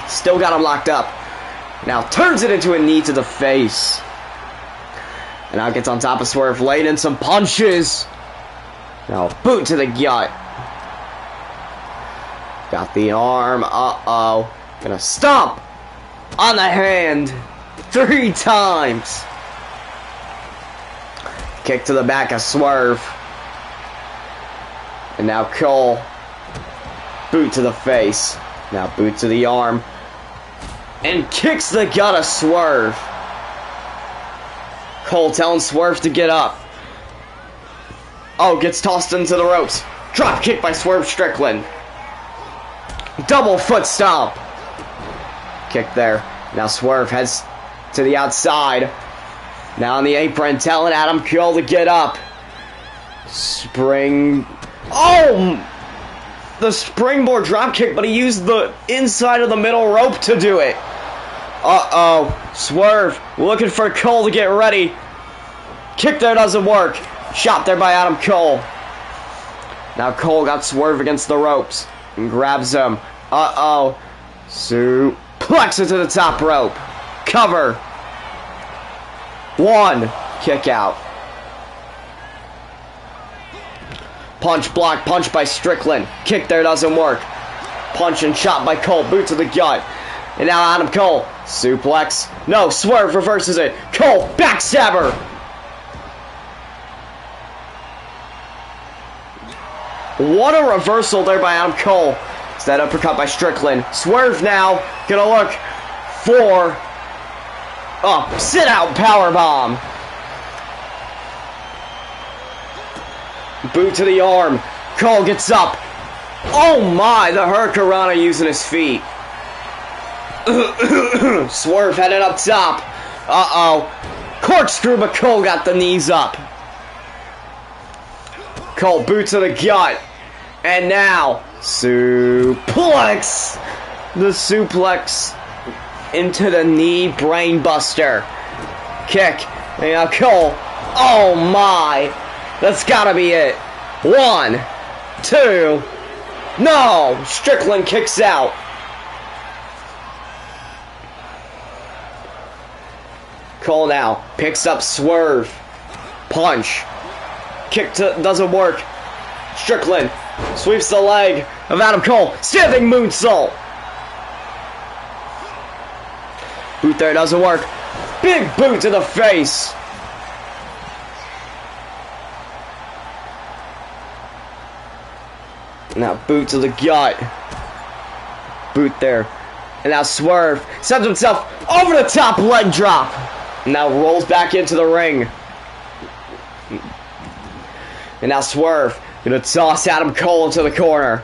Still got him locked up. Now turns it into a knee to the face. And now gets on top of Swerve, laying in some punches. Now boot to the gut. Got the arm. Uh-oh. Gonna stomp on the hand 3 times. Kick to the back of Swerve. And now Cole. Boot to the face. Now boot to the arm. And kicks the gut of Swerve. Cole telling Swerve to get up. Oh, gets tossed into the ropes. Drop kick by Swerve Strickland. Double foot stomp. Kick there. Now Swerve heads to the outside. Now on the apron, telling Adam Cole to get up. Spring. Oh! The springboard drop kick, but he used the inside of the middle rope to do it. Uh-oh. Swerve looking for Cole to get ready. Kick there doesn't work. Shot there by Adam Cole. Now Cole got Swerve against the ropes and grabs him. Uh-oh. Suplex it to the top rope. Cover. 1. Kick out. Punch, block, punch by Strickland. Kick there doesn't work. Punch and shot by Cole. Boot to the gut. And now Adam Cole. Suplex. No, Swerve reverses it. Cole, backstabber. What a reversal there by Adam Cole. It's that uppercut by Strickland. Swerve now. Gonna look for a sit-out powerbomb. Boot to the arm. Cole gets up. Oh my, the Hurricanrana using his feet. Swerve headed up top. Uh-oh. Corkscrew, but Cole got the knees up. Cole, boot to the gut. And now, suplex. The suplex into the knee brainbuster. Kick. And now Cole. Oh my. That's gotta be it. 1, 2. No! Strickland kicks out. Cole now picks up Swerve. Punch. Kick doesn't work. Strickland sweeps the leg of Adam Cole. Standing moonsault. Boot there doesn't work. Big boot to the face. Now boot to the gut. Boot there. And now Swerve sends himself over the top leg drop. And now rolls back into the ring. And now Swerve gonna toss Adam Cole into the corner.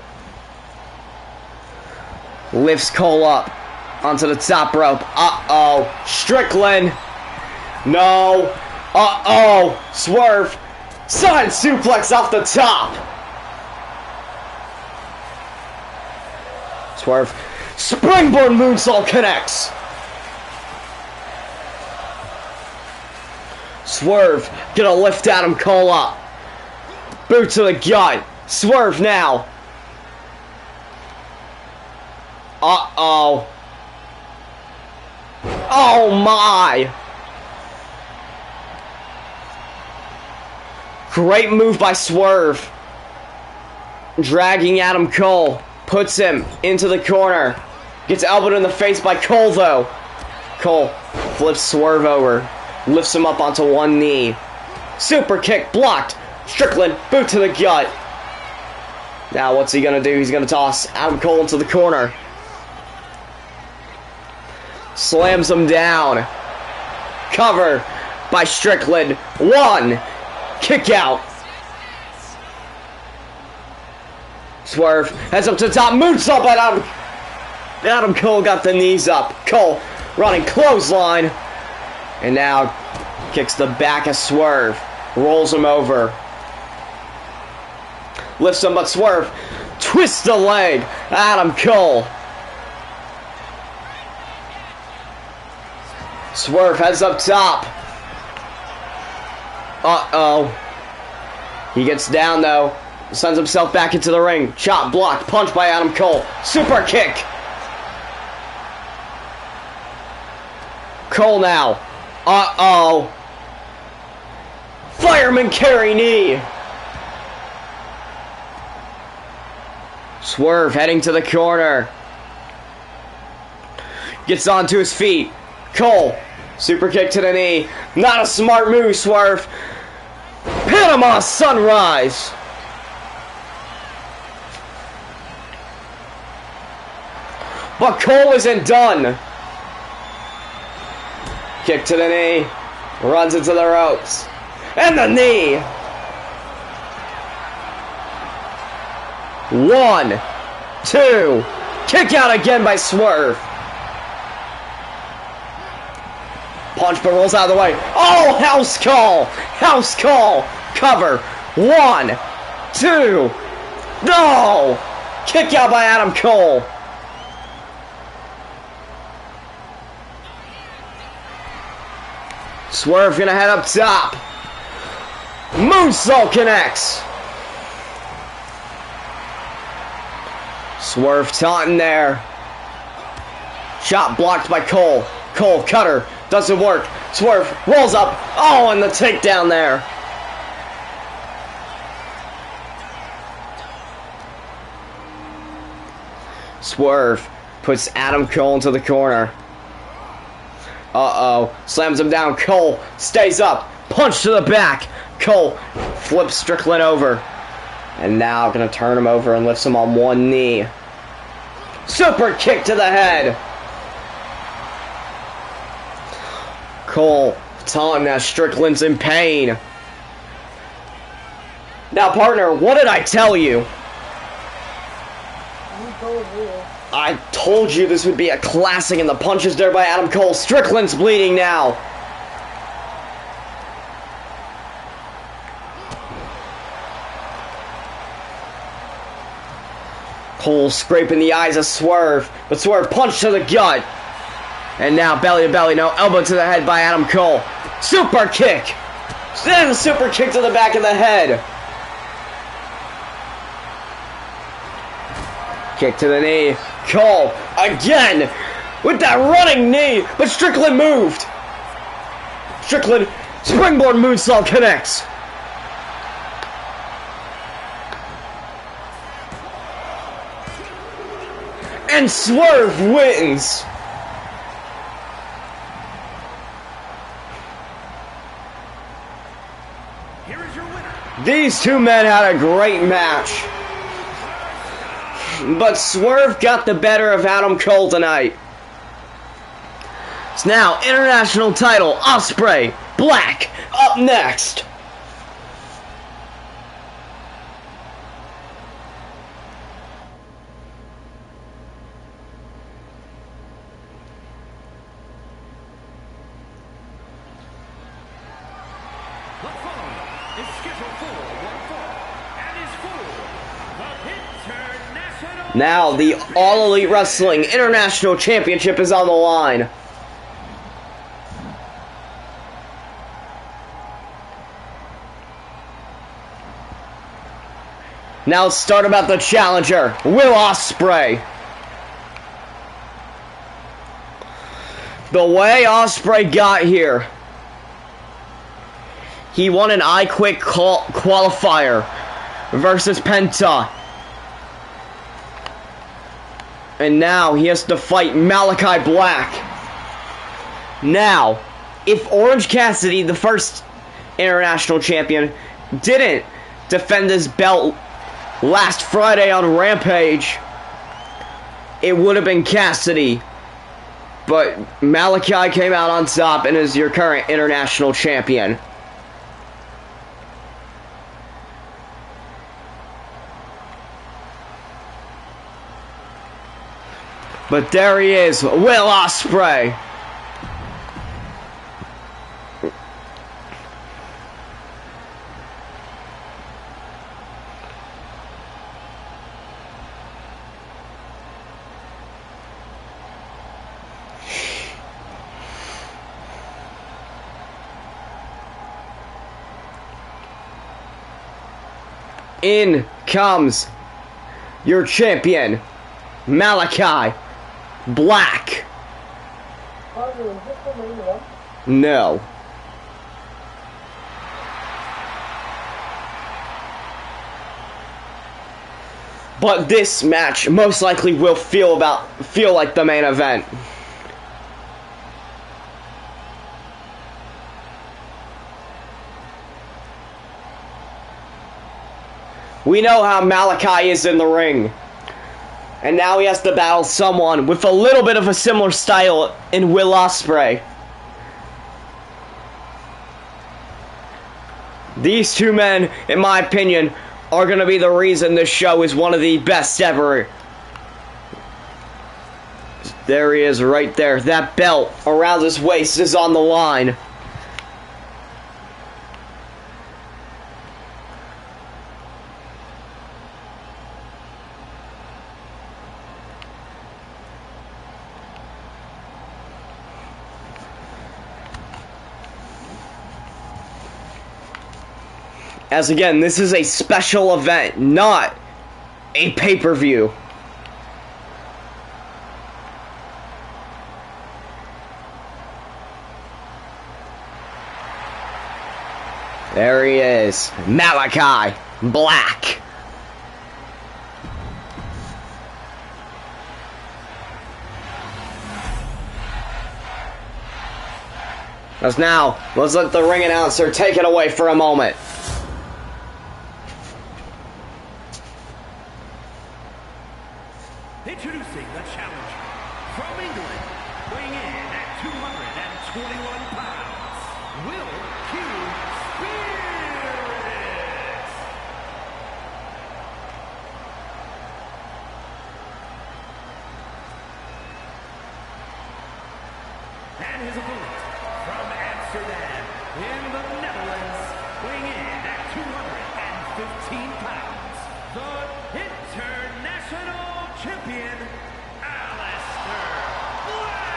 Lifts Cole up onto the top rope. Uh-oh. Strickland. No. Uh-oh. Swerve. Side suplex off the top. Swerve. Springboard moonsault connects. Swerve gonna lift Adam Cole up. Boot to the gut. Swerve now. Uh-oh. Oh my. Great move by Swerve. Dragging Adam Cole. Puts him into the corner. Gets elbowed in the face by Cole, though. Cole flips Swerve over. Lifts him up onto one knee. Super kick blocked. Strickland, boot to the gut. Now what's he going to do? He's going to toss Adam Cole into the corner. Slams him down. Cover. by Strickland. 1. Kick out. Swerve heads up to the top. Moonsault by Adam Cole got the knees up. Cole running clothesline. And now kicks the back of Swerve. Rolls him over. Lifts him, but Swerve twists the leg. Adam Cole. Swerve heads up top. Uh-oh. He gets down, though. Sends himself back into the ring. Chop, blocked, punch by Adam Cole. Super kick. Cole now. Uh-oh. Fireman carry knee. Swerve heading to the corner. Gets onto his feet. Cole. Super kick to the knee. Not a smart move, Swerve. Panama Sunrise. But Cole isn't done. Kick to the knee. Runs into the ropes. And the knee. 1, 2. Kick out again by Swerve. Punch, but rolls out of the way. Oh, house call. House call. Cover. 1, 2. No. Kick out by Adam Cole. Swerve gonna head up top. Moonsault connects. Swerve taunting there. Shot blocked by Cole. Cole cutter. Doesn't work. Swerve rolls up. Oh, and the takedown there. Swerve puts Adam Cole into the corner. Uh-oh. Slams him down. Cole stays up. Punch to the back. Cole flips Strickland over. And now gonna turn him over and lifts him on one knee. Super kick to the head. Cole taunting that Strickland's in pain. Now, partner, what did I tell you? You told me. I told you this would be a classic, and the punches there by Adam Cole. Strickland's bleeding now. Cole scraping the eyes of Swerve, but Swerve punch to the gut. And now belly to belly, no, elbow to the head by Adam Cole. Super kick. Then a super kick to the back of the head. Kick to the knee. Cole again with that running knee, but Strickland moved. Strickland springboard moonsault connects. And Swerve wins. Here is your winner. These two men had a great match. But Swerve got the better of Adam Cole tonight. It's now international title, Ospreay, Black, up next. The following is scheduled for one fall and is for the International. Now the All Elite Wrestling International Championship is on the line. Now let's start about the challenger, Will Ospreay. The way Ospreay got here, he won an I Quit qualifier versus Penta. And now he has to fight Malachi Black. Now, if Orange Cassidy, the first international champion, didn't defend his belt last Friday on Rampage, it would have been Cassidy. But Malachi came out on top and is your current international champion. But there he is, Will Ospreay. In comes your champion, Malachi Black. No. But this match most likely will feel like the main event. We know how Malachi is in the ring. And now he has to battle someone with a little bit of a similar style in Will Ospreay. These two men, in my opinion, are going to be the reason this show is one of the best ever. There he is right there. That belt around his waist is on the line. As again, this is a special event, not a pay-per-view. There he is, Malachi Black. Let's let the ring announcer take it away for a moment. Introducing the challenger from England, weighing in at 221 pounds, Will Spears. And his opponent from Amsterdam in the Netherlands, weighing in at 215 pounds, the international champion, Aleister Black.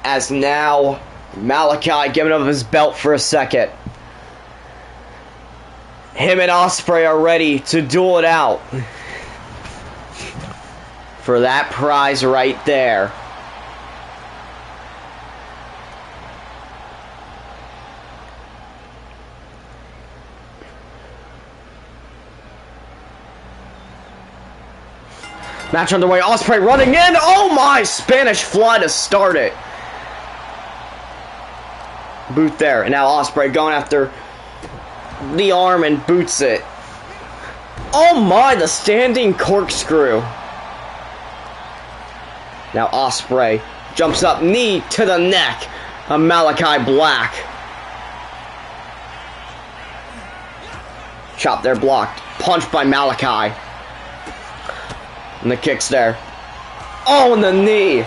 As now, Malachi giving up his belt for a second. Him and Ospreay are ready to duel it out for that prize right there. Match underway. Ospreay running in. Oh my! Spanish fly to start it. Boot there. And now Ospreay going after the arm and boots it. Oh my! The standing corkscrew. Now Ospreay jumps up, knee to the neck of Malachi Black. Chop there, blocked. Punch by Malachi. And the kick's there. Oh, and the knee.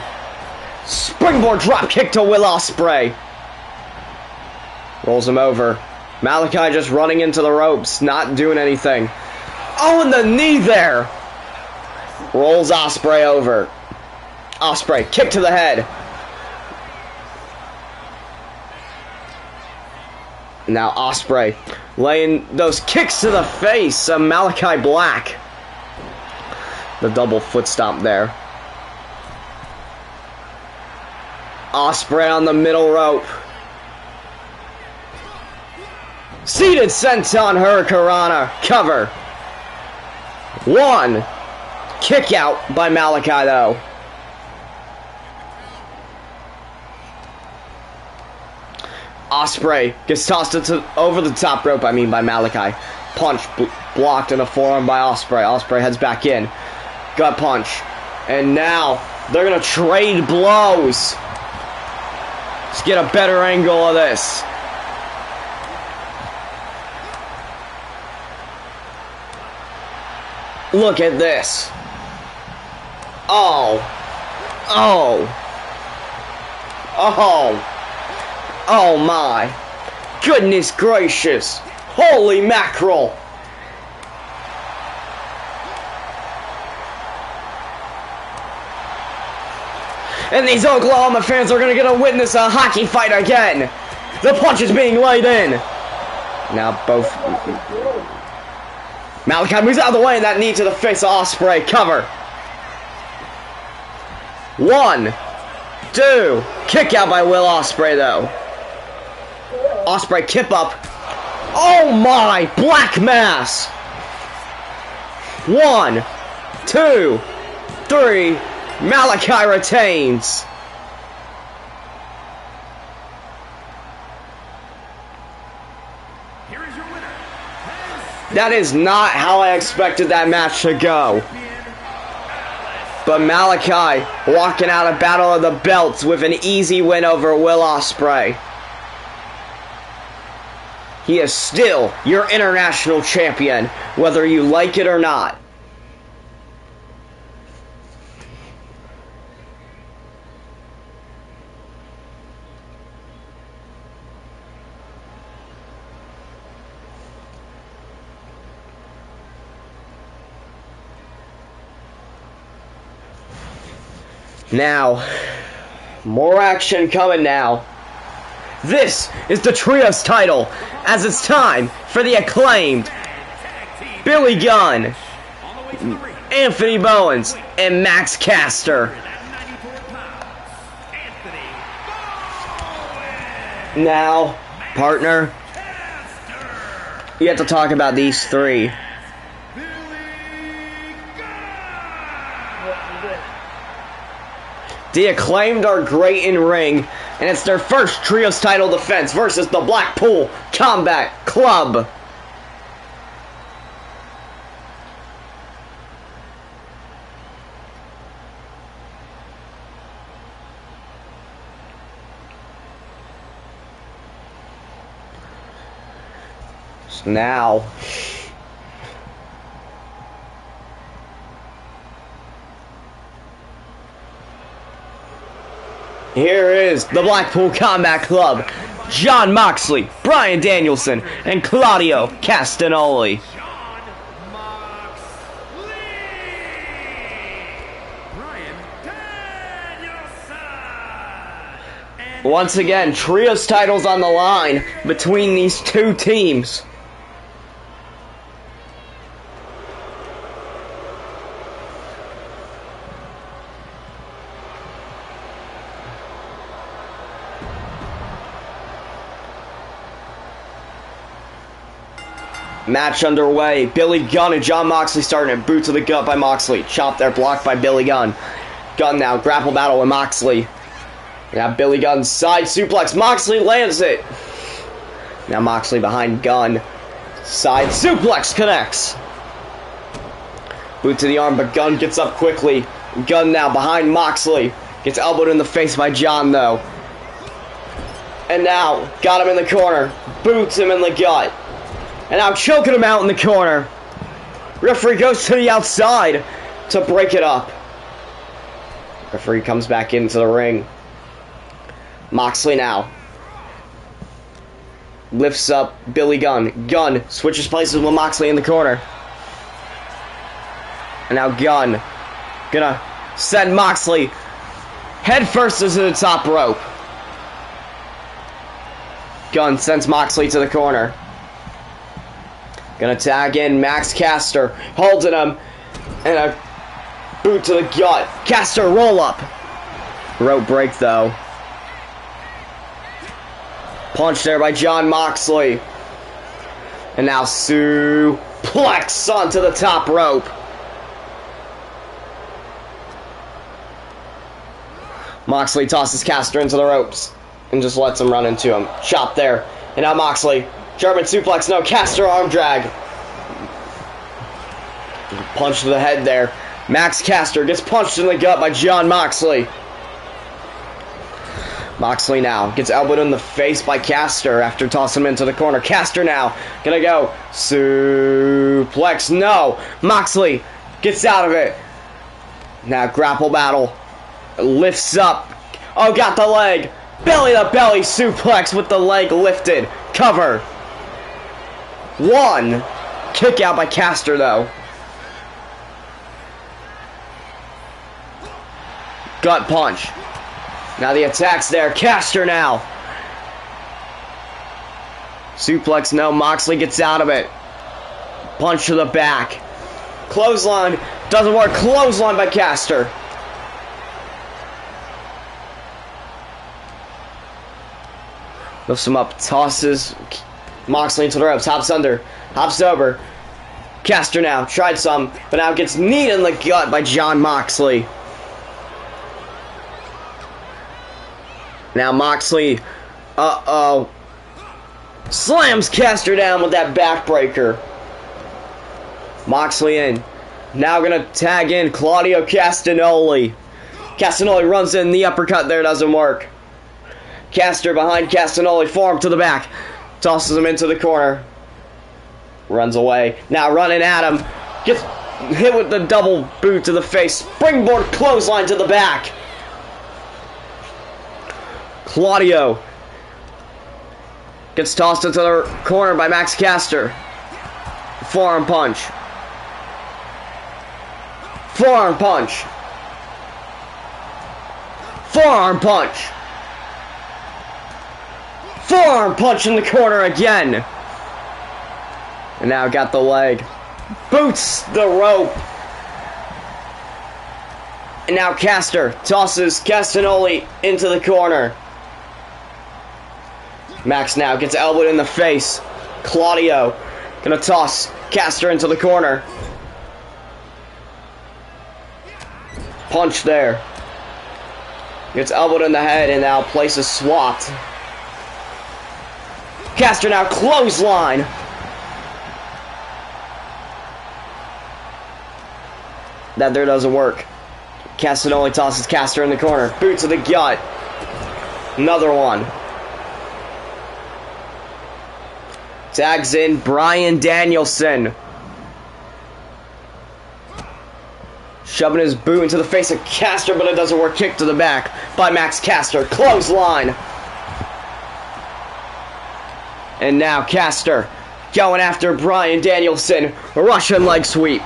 Springboard drop kick to Will Ospreay. Rolls him over. Malachi just running into the ropes, not doing anything. Oh, and the knee there. Rolls Ospreay over. Ospreay, kick to the head. Now Ospreay laying those kicks to the face of Malachi Black. The double foot stomp there. Ospreay on the middle rope. Seated senton hurricanrana. Cover. One. Kick out by Malachi though. Ospreay gets tossed over the top rope, by Malachi. Punch blocked in a forearm by Ospreay. Ospreay heads back in. Gut punch. And now they're going to trade blows. Let's get a better angle of this. Look at this. Oh. Oh. Oh. Oh my. Goodness gracious. Holy mackerel. And these Oklahoma fans are going to get to witness a hockey fight again. The punch is being laid in. Now both... Malachi moves out of the way, and that knee to the face of Ospreay. Cover. 1, 2. Kick out by Will Ospreay, though. Ospreay kip up. Oh my! Black mass. 1, 2, 3. Malachi retains. Here is your winner. That is not how I expected that match to go. But Malachi walking out of Battle of the Belts with an easy win over Will Ospreay. He is still your international champion, whether you like it or not. Now, more action coming now. This is the Trios title, as it's time for the acclaimed Billy Gunn, Anthony Bowens, and Max Caster. Now, partner, you have to talk about these three. The Acclaimed are great in ring, and it's their first Trios title defense versus the Blackpool Combat Club. So now, here is the Blackpool Combat Club. Jon Moxley, Bryan Danielson, and Claudio Castagnoli. Once again, Trios titles on the line between these two teams. Match underway. Billy Gunn and Jon Moxley starting at boot to the gut by Moxley. Chop there, blocked by Billy Gunn. Gunn now, grapple battle with Moxley. Now Billy Gunn side suplex. Moxley lands it. Now Moxley behind Gunn. Side suplex connects. Boot to the arm, but Gunn gets up quickly. Gunn now behind Moxley. Gets elbowed in the face by Jon, though. And now, got him in the corner. Boots him in the gut. And now choking him out in the corner. Referee goes to the outside to break it up. Referee comes back into the ring. Moxley now lifts up Billy Gunn. Gunn switches places with Moxley in the corner. And now Gunn gonna send Moxley head first into the top rope. Gunn sends Moxley to the corner. Gonna tag in Max Caster, holding him, and a boot to the gut. Caster roll up. Rope break though. Punch there by Jon Moxley. And now suplex onto the top rope. Moxley tosses Caster into the ropes. and just lets him run into him. Chop there. And now Moxley. German suplex, no, caster arm drag. Punch to the head there. Max Caster gets punched in the gut by Jon Moxley. Moxley now gets elbowed in the face by Caster after tossing him into the corner. Caster now gonna go suplex. No, Moxley gets out of it. Now grapple battle. Lifts up. Oh, got the leg. Belly to belly suplex with the leg lifted. Cover. One. Kick out by Caster though. Gut punch. Now the attack's there. Caster now. Suplex, no. Moxley gets out of it. Punch to the back. Clothesline. Doesn't work. Clothesline by Caster. Lifts him up. Tosses Moxley into the ropes. Hops under. Hops over. Caster now. Tried some. But now gets kneed in the gut by Jon Moxley. Now Moxley, slams Caster down with that backbreaker. Moxley in. Now gonna tag in Claudio Castagnoli. Castagnoli runs in, the uppercut there doesn't work. Caster behind Castagnoli, forearm to the back. Tosses him into the corner. Runs away. Now running at him. Gets hit with the double boot to the face. Springboard clothesline to the back. Claudio gets tossed into the corner by Max Caster. Forearm punch. Forearm punch. Forearm punch. Forearm punch in the corner again. And now got the leg. Boots the rope. And now Caster tosses Castagnoli into the corner. Max now gets elbowed in the face. Claudio gonna toss Caster into the corner. Punch there. Gets elbowed in the head and now places swapped. Caster now clothesline. That there doesn't work. Castagnoli tosses Caster in the corner. Boot to the gut. Another one. Tags in Bryan Danielson. Shoving his boot into the face of Caster, but it doesn't work. Kick to the back by Max Caster. Clothesline. And now Caster going after Bryan Danielson. Russian leg sweep.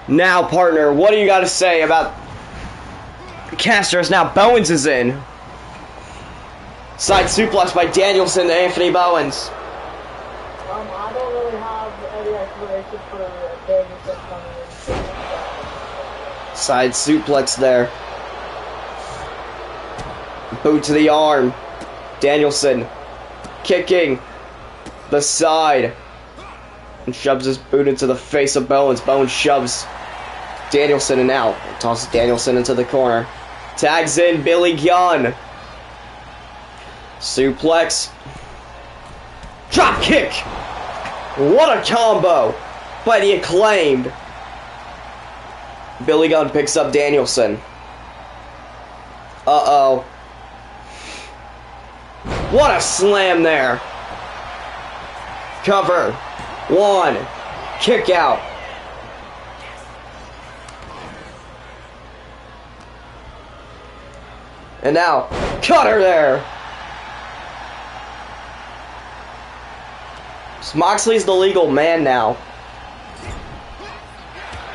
Now, partner, what do you got to say about Caster? As now Bowens is in. Side suplex by Danielson to Anthony Bowens. I don't really have any explanation for Danielson coming in. Side suplex there. Boot to the arm. Danielson kicking the side. And shoves his boot into the face of Bowens. Bowens shoves Danielson and out. Tosses Danielson into the corner. Tags in Billy Gunn. Suplex. Drop kick. What a combo by the Acclaimed. Billy Gunn picks up Danielson. Uh-oh. What a slam there. Cover. One. Kick out. And now, cutter there. So Moxley's the legal man now.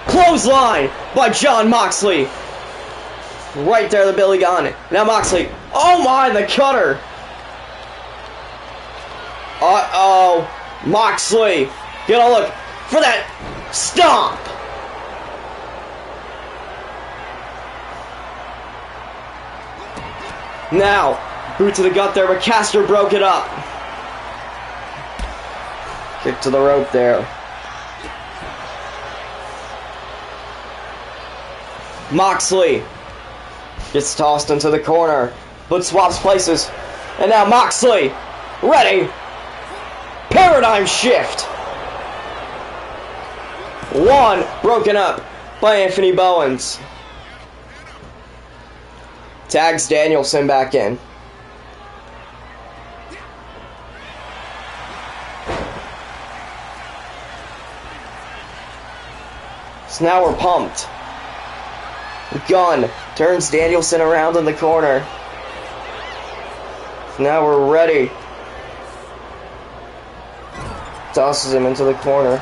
Clothesline by Jon Moxley. Right there, the Billy Gunn. Now Moxley. Oh my, the cutter. Uh-oh. Moxley. Gonna look for that stomp. Now, boot to the gut there, but Caster broke it up. Kick to the rope there. Moxley gets tossed into the corner, but swaps places. And now Moxley, ready. Paradigm shift. One broken up by Anthony Bowens. Tags Danielson back in. So now we're pumped. Gunn turns Danielson around in the corner. So now we're ready. Tosses him into the corner.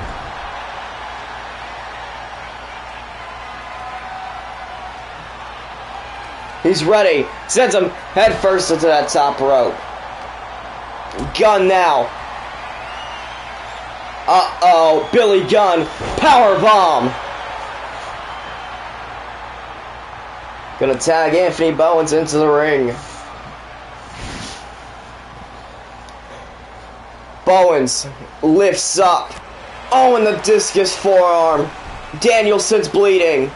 He's ready. Sends him head first into that top rope. Gunn now. Uh-oh. Billy Gunn. Power bomb. Gonna tag Anthony Bowens into the ring. Bowens lifts up. Oh, and the discus forearm. Danielson's bleeding.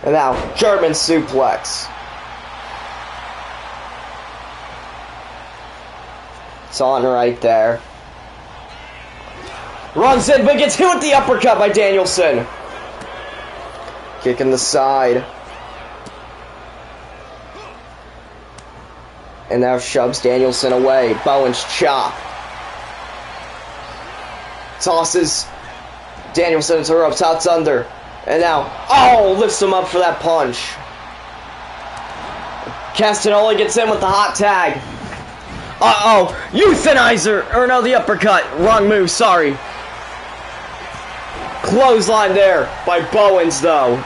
And now, German suplex. It's on right there. Runs in, but gets hit with the uppercut by Danielson. Kick in the side. And now shoves Danielson away. Bowens chop. Tosses Danielson into the ropes, outs under. And now, oh, lifts him up for that punch. Castagnoli gets in with the hot tag. Uh-oh, euthanizer, or no, the uppercut. Wrong move, sorry. Clothesline there by Bowens, though.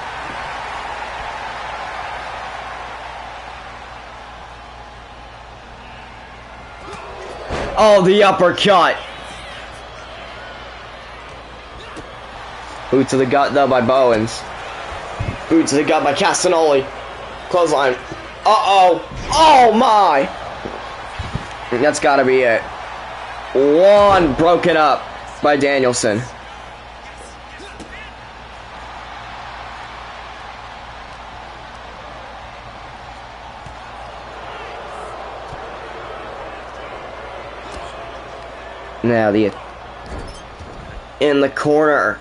Oh, the uppercut. Boot to the gut, though, by Bowens. Boot to the gut by Castagnoli. Clothesline. Uh-oh. Oh, my. That's got to be it. One broken up by Danielson. Now in the corner.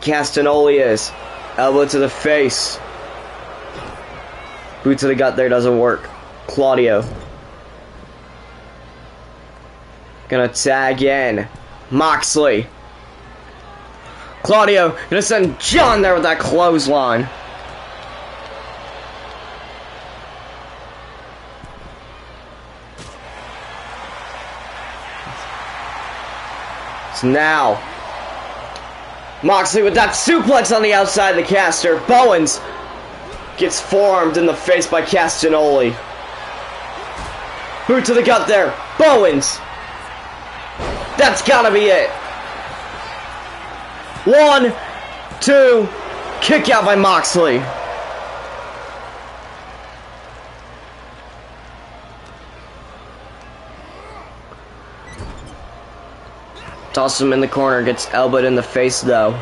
Castagnoli is. Elbow to the face. Boot to the gut there doesn't work. Claudio. Gonna tag in. Moxley. Claudio gonna send John there with that clothesline. So now, Moxley with that suplex on the outside of the caster. Bowens gets forearmed in the face by Castagnoli. Boot to the gut there. Bowens. That's gotta be it. 1, 2, kick out by Moxley. Tosses him in the corner, gets elbowed in the face though.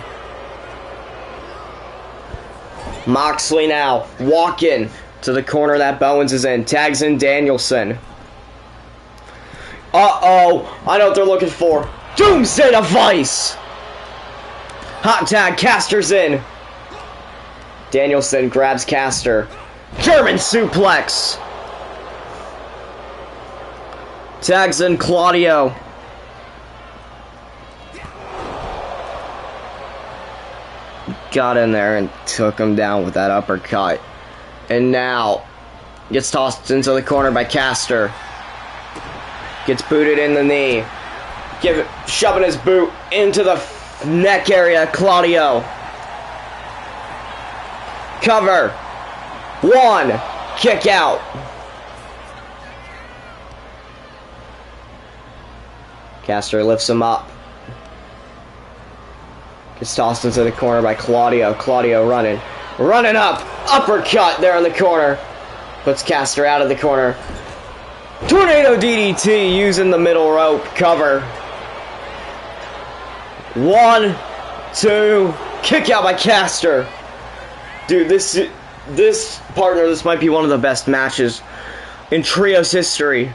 Moxley now walking to the corner that Bowens is in. Tags in Danielson. Uh-oh. I know what they're looking for. Doomsday Device. Hot tag. Caster's in. Danielson grabs Caster. German suplex. Tags in Claudio. Got in there and took him down with that uppercut. And now gets tossed into the corner by Caster. Gets booted in the knee. Shoving his boot into the neck area. Claudio. Cover. 1. Kick out. Caster lifts him up. Gets tossed into the corner by Claudio. Claudio running. Running up. Uppercut there in the corner. Puts Caster out of the corner. Tornado DDT using the middle rope. Cover. 1, 2, kick out by Caster. Dude, this partner, this might be one of the best matches in Trios history.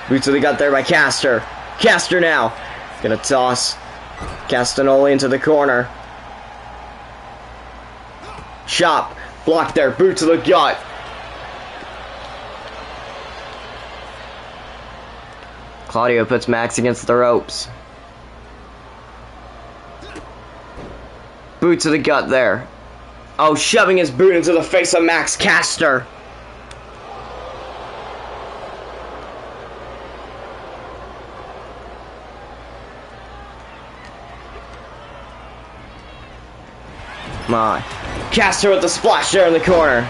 Boot to the gut there by Caster. Caster now. Gonna toss Castagnoli into the corner. Chop. Blocked there. Boot to the gut. Claudio puts Max against the ropes. Boot to the gut there. Oh, shoving his boot into the face of Max Caster. My. Caster with the splash there in the corner.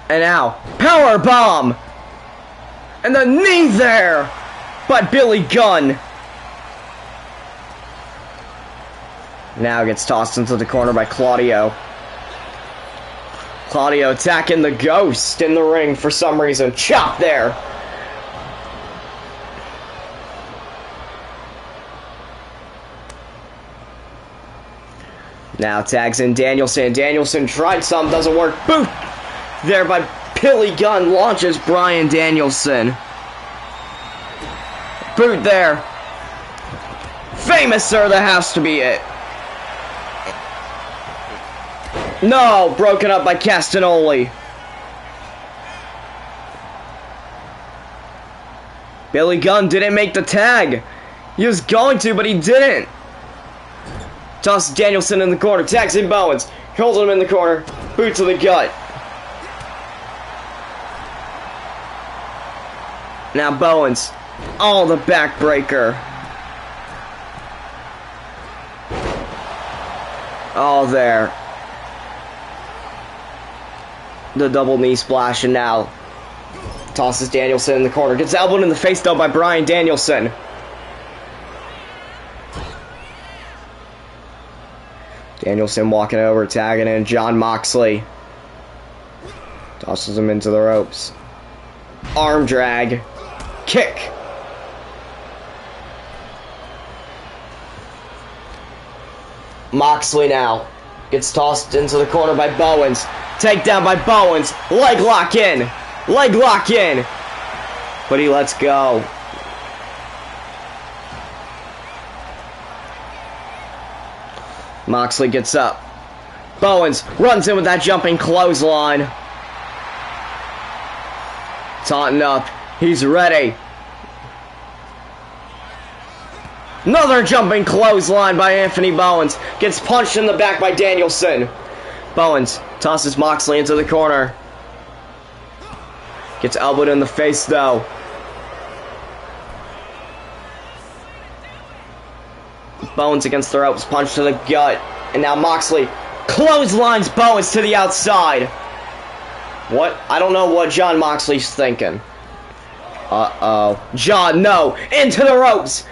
And now, power bomb! And the knee there by Billy Gunn. Now gets tossed into the corner by Claudio. Claudio attacking the Ghost in the ring for some reason. Chop there. Now tags in Danielson. Danielson tried some, doesn't work. Boot there by Billy Gunn. Launches Bryan Danielson. Boot there. Famous, sir, that has to be it. No, broken up by Castagnoli. Billy Gunn didn't make the tag. He was going to, but he didn't. Tosses Danielson in the corner, tags in Bowens, holds him in the corner, boot to the gut. Now Bowens, oh, the backbreaker. Oh, there. The double knee splash, and now tosses Danielson in the corner. Gets elbowed in the face, though, by Bryan Danielson. Danielson walking over, tagging in Jon Moxley. Tosses him into the ropes. Arm drag. Kick. Moxley now gets tossed into the corner by Bowens. Takedown by Bowens. Leg lock in. Leg lock in. But he lets go. Moxley gets up. Bowens runs in with that jumping clothesline. Taunting up. He's ready. Another jumping clothesline by Anthony Bowens. Gets punched in the back by Danielson. Bowens tosses Moxley into the corner. Gets elbowed in the face, though. Bowens against the ropes, punch to the gut. And now Moxley clotheslines Bowens to the outside. What? I don't know what Jon Moxley's thinking. Uh-oh. Jon, no. Into the ropes.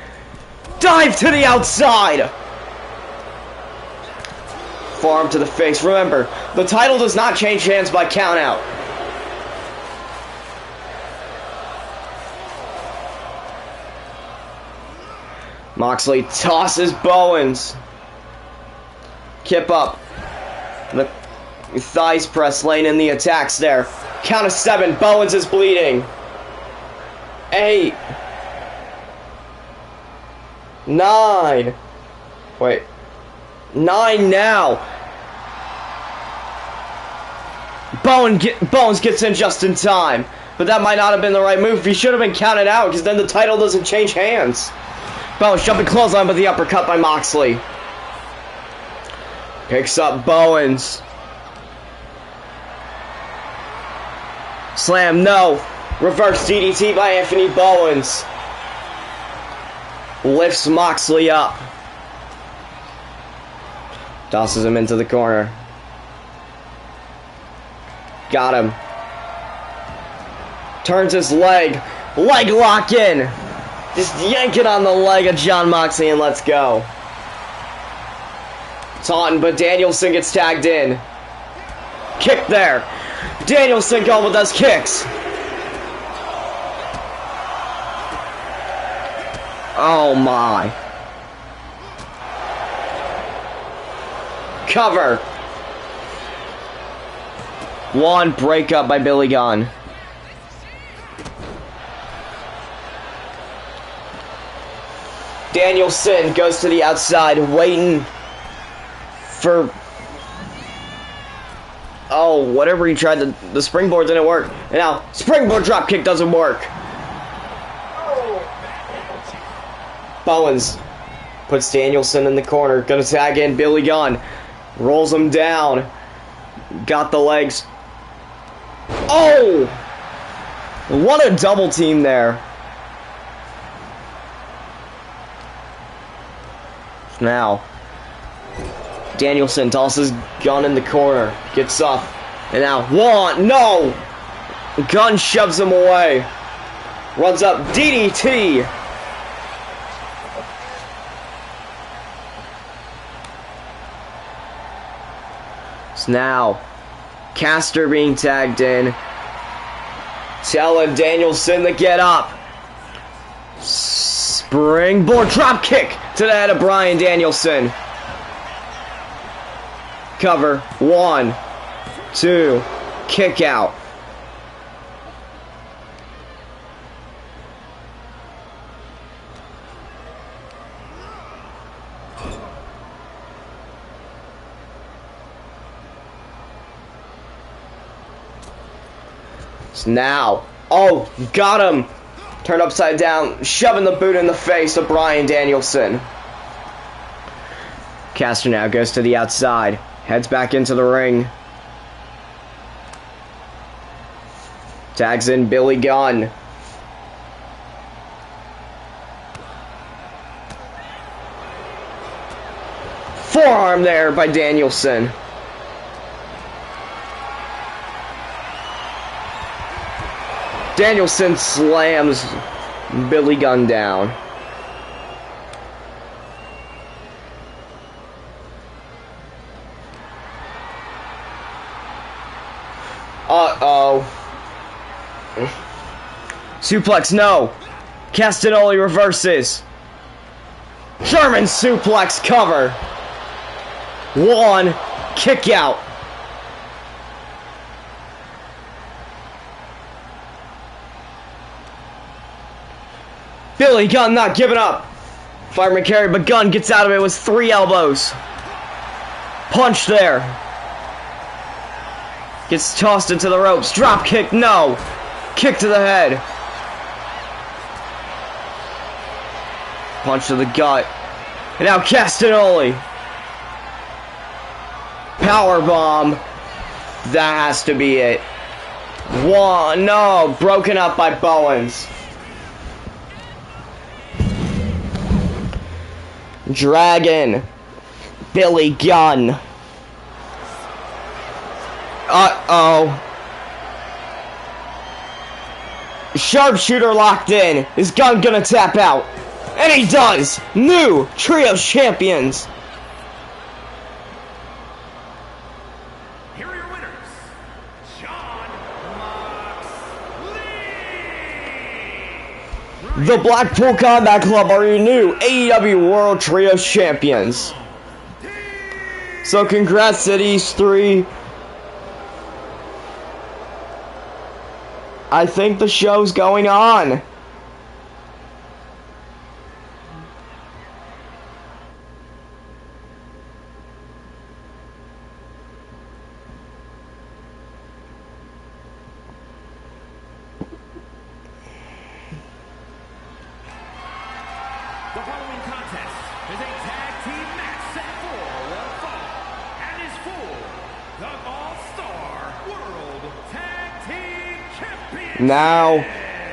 Dive to the outside. Forearm to the face. Remember, the title does not change hands by countout. Moxley tosses Bowens. Kip up. The thighs press, laying in the attacks there. Count of 7. Bowens is bleeding. 8. 9. Wait. 9 now. Bowens gets in just in time. But that might not have been the right move. He should have been counted out, because then the title doesn't change hands. Bowens jumping clothesline with the uppercut by Moxley. Picks up Bowens. Slam, no. Reverse DDT by Anthony Bowens. Lifts Moxley up. Tosses him into the corner. Got him. Turns his leg. Leg lock in. Just yank it on the leg of Jon Moxley and let's go. Taunton, but Danielson gets tagged in. kick there. Danielson going with those kicks. Oh my. Cover. One breakup by Billy Gunn. Danielson goes to the outside, waiting for... Oh, whatever he tried, the springboard didn't work. And now, springboard dropkick doesn't work. Bowens puts Danielson in the corner, gonna tag in Billy Gunn. Rolls him down. Got the legs. Oh! What a double team there. Now, Danielson tosses Gunn in the corner. Gets up. And now, one, no! Gunn shoves him away. Runs up, DDT. So now, Caster being tagged in. Telling Danielson to get up. Springboard drop kick to the head of Bryan Danielson. Cover. 1, 2, kick out. So now, oh, got him. Turned upside down, shoving the boot in the face of Bryan Danielson. Caster now goes to the outside, heads back into the ring. Tags in Billy Gunn. Forearm there by Danielson. Danielson slams Billy Gunn down. Uh-oh. Suplex, no. Castagnoli reverses. German suplex cover. 1, kick out. Billy Gunn not giving up. Fireman carry, but Gunn gets out of it with 3 elbows. Punch there. Gets tossed into the ropes. Drop kick, no. Kick to the head. Punch to the gut. And now Castagnoli. Power bomb. That has to be it. 1, no. Broken up by Bowens. Dragon. Billy Gunn. Uh-oh. Sharpshooter locked in. Is Gunn gonna tap out? And he does! New Trios Champions. Here are your winners, John Moxley. The Blackpool Combat Club are your new AEW World Trios Champions. So congrats to these 3. I think the show's going on. The following contest is a tag team match set for one fall and is for the All-Star World Tag Team Championship. Now,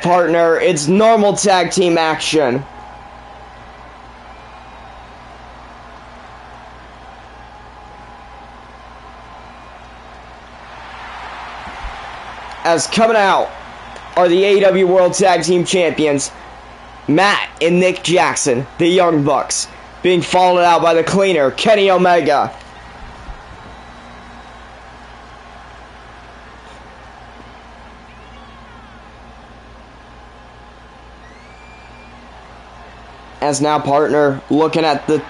partner, it's normal tag team action. As coming out are the AEW World Tag Team Champions, Matt and Nick Jackson, the Young Bucks, being followed out by the Cleaner, Kenny Omega. As now, partner, looking at the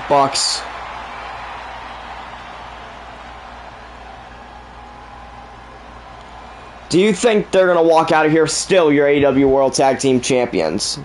Bucks. Do you think they're going to walk out of here still your AEW World Tag Team Champions?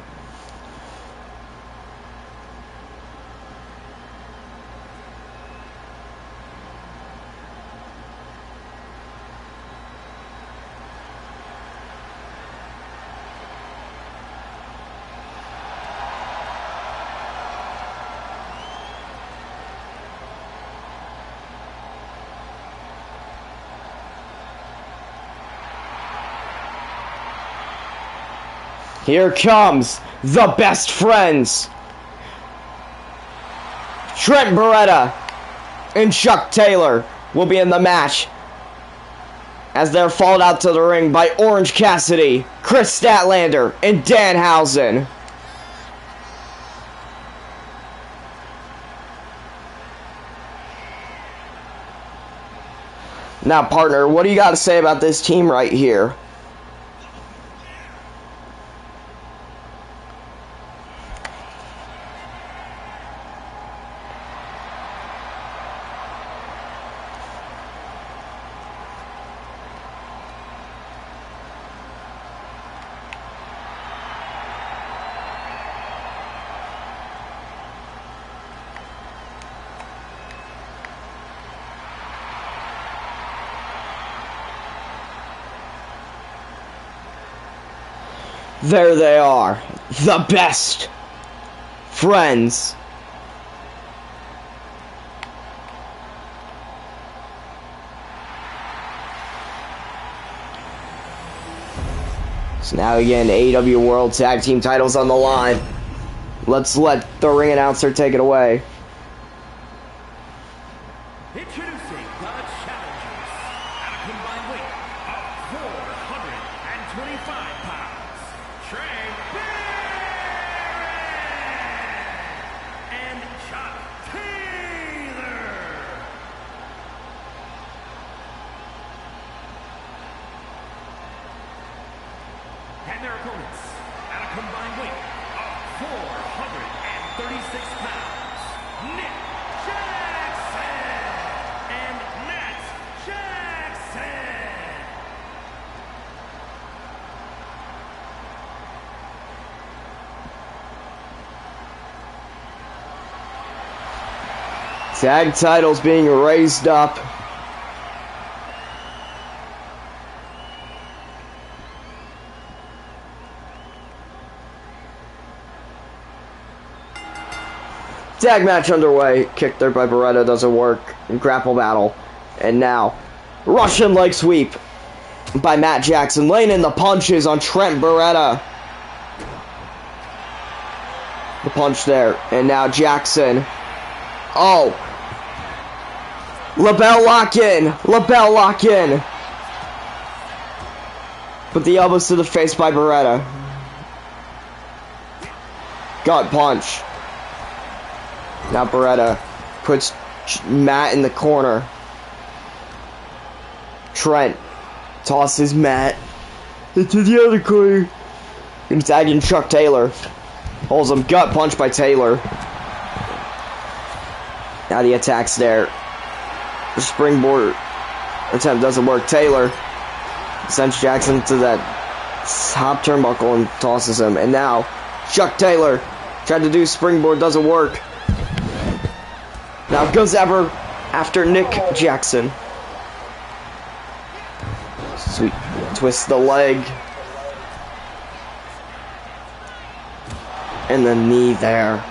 Here comes the best friends. Trent Beretta and Chuck Taylor will be in the match as they're followed out to the ring by Orange Cassidy, Chris Statlander, and Danhausen. Now, partner, what do you got to say about this team right here? There they are, the best friends. So now again, AEW World Tag Team titles on the line. Let's let the ring announcer take it away. Introducing the challengers at a combined weight of 425 pounds, Trey and Chuck Taylor. And their opponents at a combined weight of 436 pounds, Nick Jackson and Matt Jackson. Tag titles being raised up. Tag match underway. Kick there by Beretta doesn't work. Grapple battle. And now, Russian leg sweep by Matt Jackson. Laying in the punches on Trent Beretta. The punch there. And now Jackson. Oh. Label lock in. Label lock in. Put the elbows to the face by Beretta. Gut punch. Now Beretta puts Matt in the corner. Trent tosses Matt into the other corner. And tagging Chuck Taylor. Holds him. Gut punch by Taylor. Now the attack's there. The springboard attempt doesn't work. Taylor sends Jackson to that top turnbuckle and tosses him. And now Chuck Taylor tried to do springboard, doesn't work. Now goes ever after Nick Jackson. Sweet. Twist the leg. And the knee there.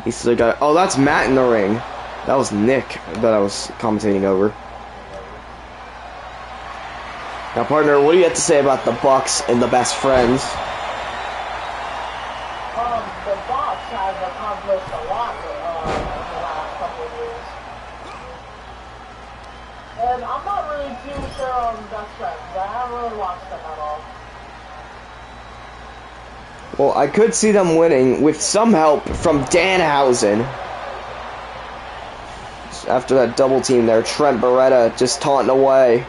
He still got. Oh, that's Matt in the ring. That was Nick that I was commentating over. Now, partner, what do you have to say about the Bucks and the best friends? The Bucks have accomplished a lot in the last couple of years. And I'm not really too sure on best friends. I haven't really watched them at all. Well, I could see them winning with some help from Danhausen. after that double team there. Trent Beretta just taunting away.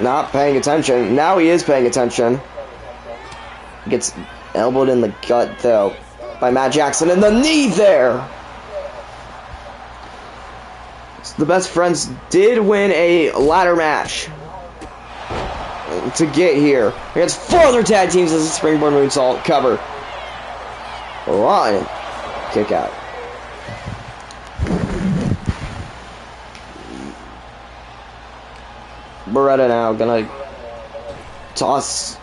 Not paying attention. Now he is paying attention. Gets elbowed in the gut, though, by Matt Jackson. And the knee there! So the Best Friends did win a ladder match to get here against 4 other tag teams as a springboard moonsault cover. One kick out. Beretta now gonna toss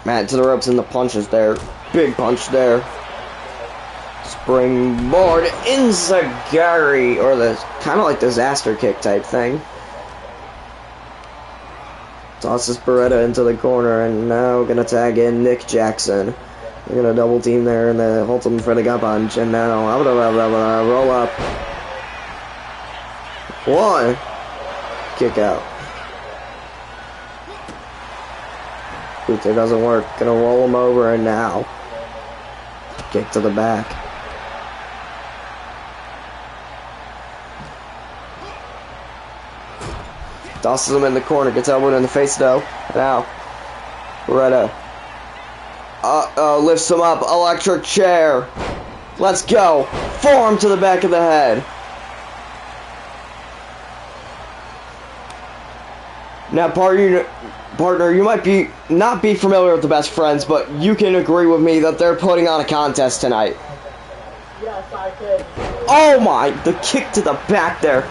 Matt to the ropes and the punches there. Big punch there. Springboard Enziguri, or the kind of like disaster kick type thing. Tosses Beretta into the corner, and now gonna tag in Nick Jackson. They're gonna double team there, and the holds him for the gut punch, and now roll up. One kick out. It doesn't work. Gonna roll him over, and now kick to the back. Tosses him in the corner, gets elbowed in the face though. Now, Beretta lifts him up, electric chair. Let's go. Forearm to the back of the head. Now, partner, you might not be familiar with the Best Friends, but you can agree with me that they're putting on a contest tonight. Yes, I can. Oh my, the kick to the back there.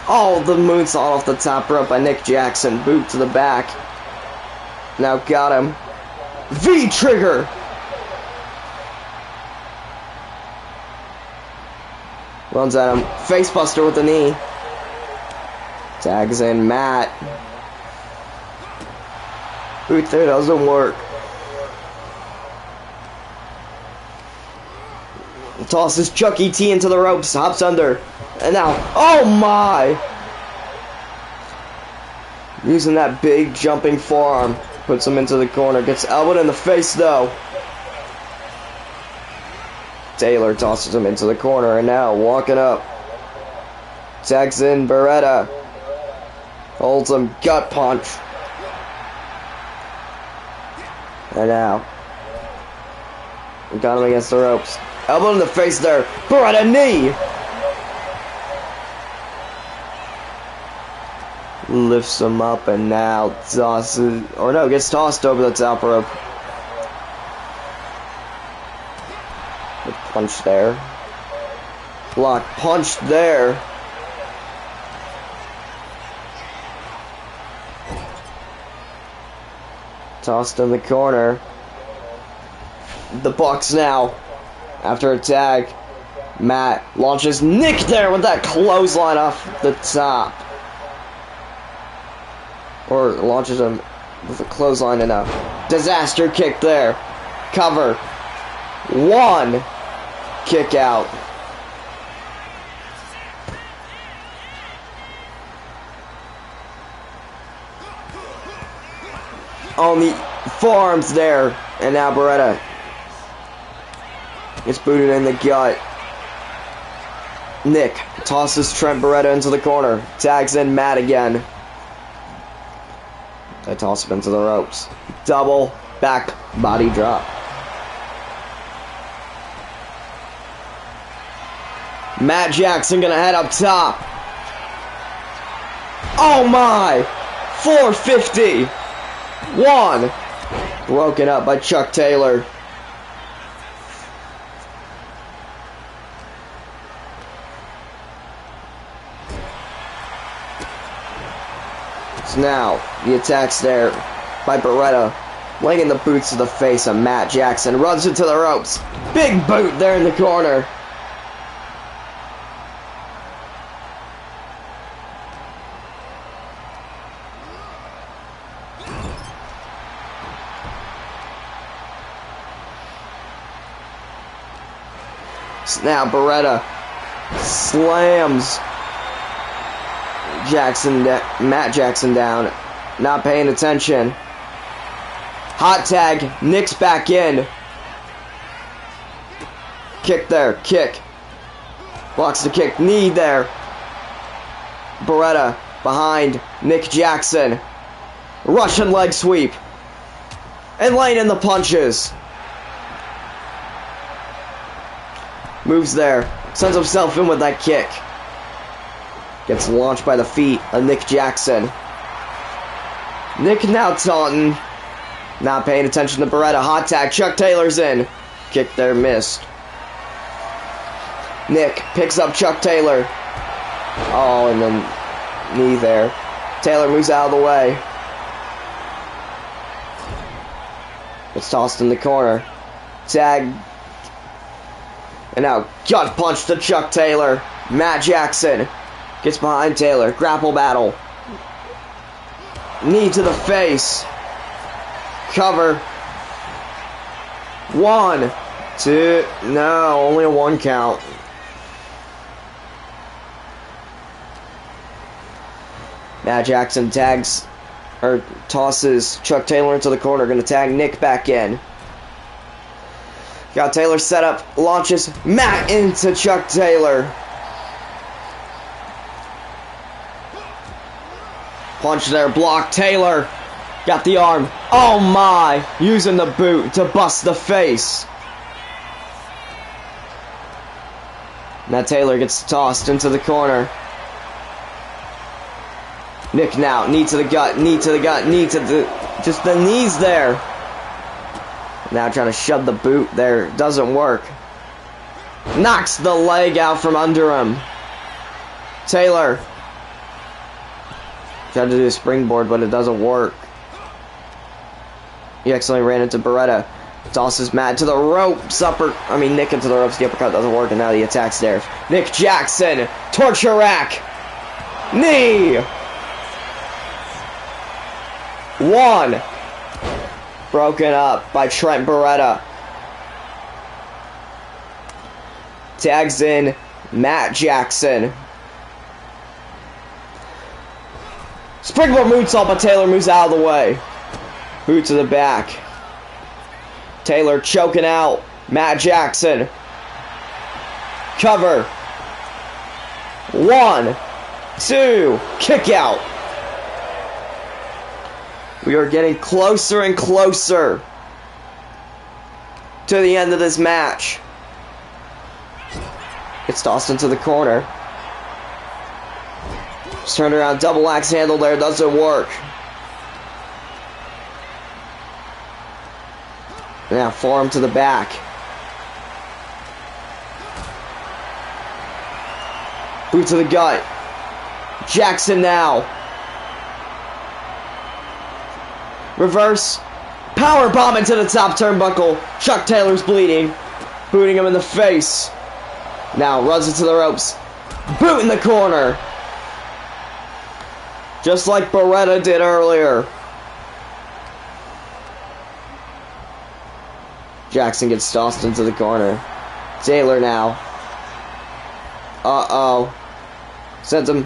Oh, the moonsault off the top rope by Nick Jackson. Boot to the back. Now got him. V-trigger. Runs at him. Facebuster with the knee. Tags in Matt. Boot there doesn't work. Tosses Chucky T into the ropes. Hops under. And now, oh my! Using that big jumping forearm. Puts him into the corner. Gets elbowed in the face though. Taylor tosses him into the corner. And now, walking up. Tags in Beretta. Holds him. Gut punch. And now. We got him against the ropes. Elbow in the face there. Beretta knee. Lifts him up and now tosses, or no, gets tossed over the top rope. Good punch there. Block punch there. Tossed in the corner. The Bucks now. After a tag, Matt launches Nick there with that clothesline off the top. Or launches him with a clothesline and a disaster kick there. Cover. One kick out. On the forearms there. And now Beretta gets booted in the gut. Nick tosses Trent Beretta into the corner. Tags in Matt again. They toss him into the ropes. Double back body drop. Matt Jackson gonna head up top. Oh my! 450. One. Broken up by Chuck Taylor. So now, the attacks there by Beretta. Laying the boots to the face of Matt Jackson. Runs into the ropes. Big boot there in the corner. So now Beretta slams Matt Jackson down, not paying attention. Hot tag, Nick's back in. Kick there. Kick. Blocks the kick. Knee there. Beretta behind Nick Jackson. Russian leg sweep. And laying in the punches. Moves there. Sends himself in with that kick. Gets launched by the feet of Nick Jackson. Nick now taunting. Not paying attention to Beretta. Hot tag. Chuck Taylor's in. Kick there, missed. Nick picks up Chuck Taylor. Oh, and then knee there. Taylor moves out of the way. It's tossed in the corner. Tag. And now gut punch to Chuck Taylor. Matt Jackson gets behind Taylor. Grapple battle. Knee to the face. Cover. 1, 2. No, only a 1 count. Matt Jackson tags or tosses Chuck Taylor into the corner. Gonna tag Nick back in. Got Taylor set up. Launches Matt into Chuck Taylor. Punch there. Block. Taylor got the arm. Oh my. Using the boot to bust the face. Matt Taylor gets tossed into the corner. Nick now, knee to the gut, knee to the gut, knee to the... Just the knees there. Now trying to shove the boot there. Doesn't work. Knocks the leg out from under him. Taylor. Tried to do a springboard, but it doesn't work. He accidentally ran into Beretta. Tosses Matt to the ropes. Nick into the ropes. The uppercut doesn't work, and now he attacks there. Nick Jackson. Torture rack. Knee. 1. Broken up by Trent Beretta. Tags in Matt Jackson. Springboard moonsault, but Taylor moves out of the way. Boot to the back. Taylor choking out Matt Jackson. Cover. 1, 2. Kick out. We are getting closer and closer to the end of this match. It's tossed into the corner. Just turned around, double axe handle there, doesn't work. Now forearm to the back. Boot to the gut. Jackson now. Reverse. Power bomb into the top turnbuckle. Chuck Taylor's bleeding. Booting him in the face. Now runs into the ropes. Boot in the corner. Just like Beretta did earlier. Jackson gets tossed into the corner. Taylor now. Uh-oh. Sends him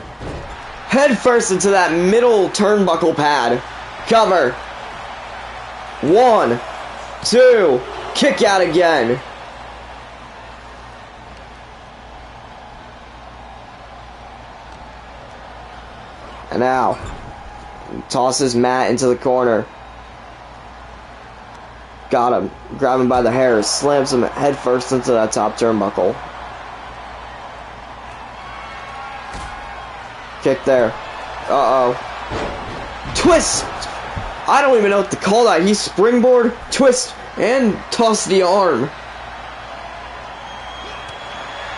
head first into that middle turnbuckle pad. Cover. 1, 2. Kick out again. And now tosses Matt into the corner. Got him. Grab him by the hair. Slams him head first into that top turnbuckle. Kick there. Uh-oh. Twist! I don't even know what to call that. He springboard, twist, and toss the arm.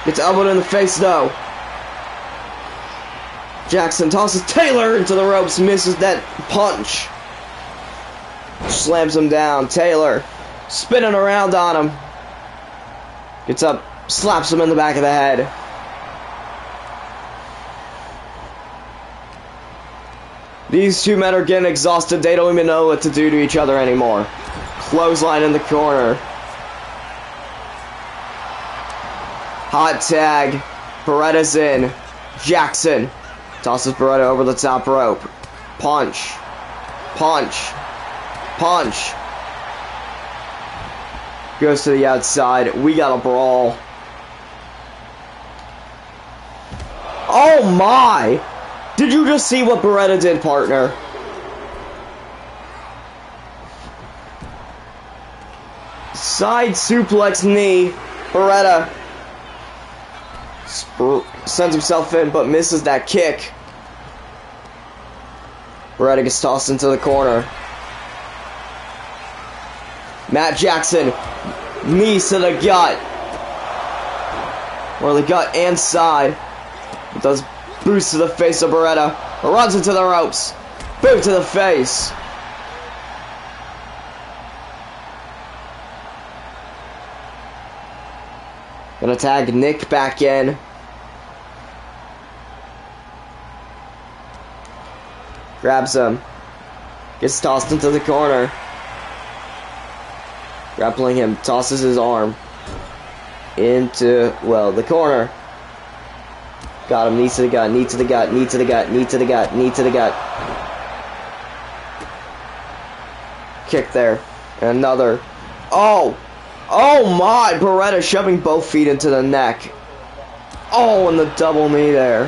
Gets elbowed in the face though. Jackson tosses Taylor into the ropes, misses that punch. Slams him down. Taylor spinning around on him. Gets up, slaps him in the back of the head. These two men are getting exhausted. They don't even know what to do to each other anymore. Clothesline in the corner. Hot tag. Beretta's in. Jackson tosses Beretta over the top rope. Punch. Punch. Punch. Goes to the outside. We got a brawl. Oh my! Did you just see what Beretta did, partner? Side suplex knee. Beretta sends himself in, but misses that kick. Beretta gets tossed into the corner. Matt Jackson, knees to the gut. Or the gut and side. It does boost to the face of Beretta. Runs into the ropes. Boot to the face. Gonna tag Nick back in. Grabs him. Gets tossed into the corner. Grappling him. Tosses his arm. Into, well, the corner. Got him. Knee to the gut. Knee to the gut. Knee to the gut. Knee to the gut. Knee to the gut. Kick there. And another. Oh! Oh my! Beretta shoving both feet into the neck. Oh, and the double knee there.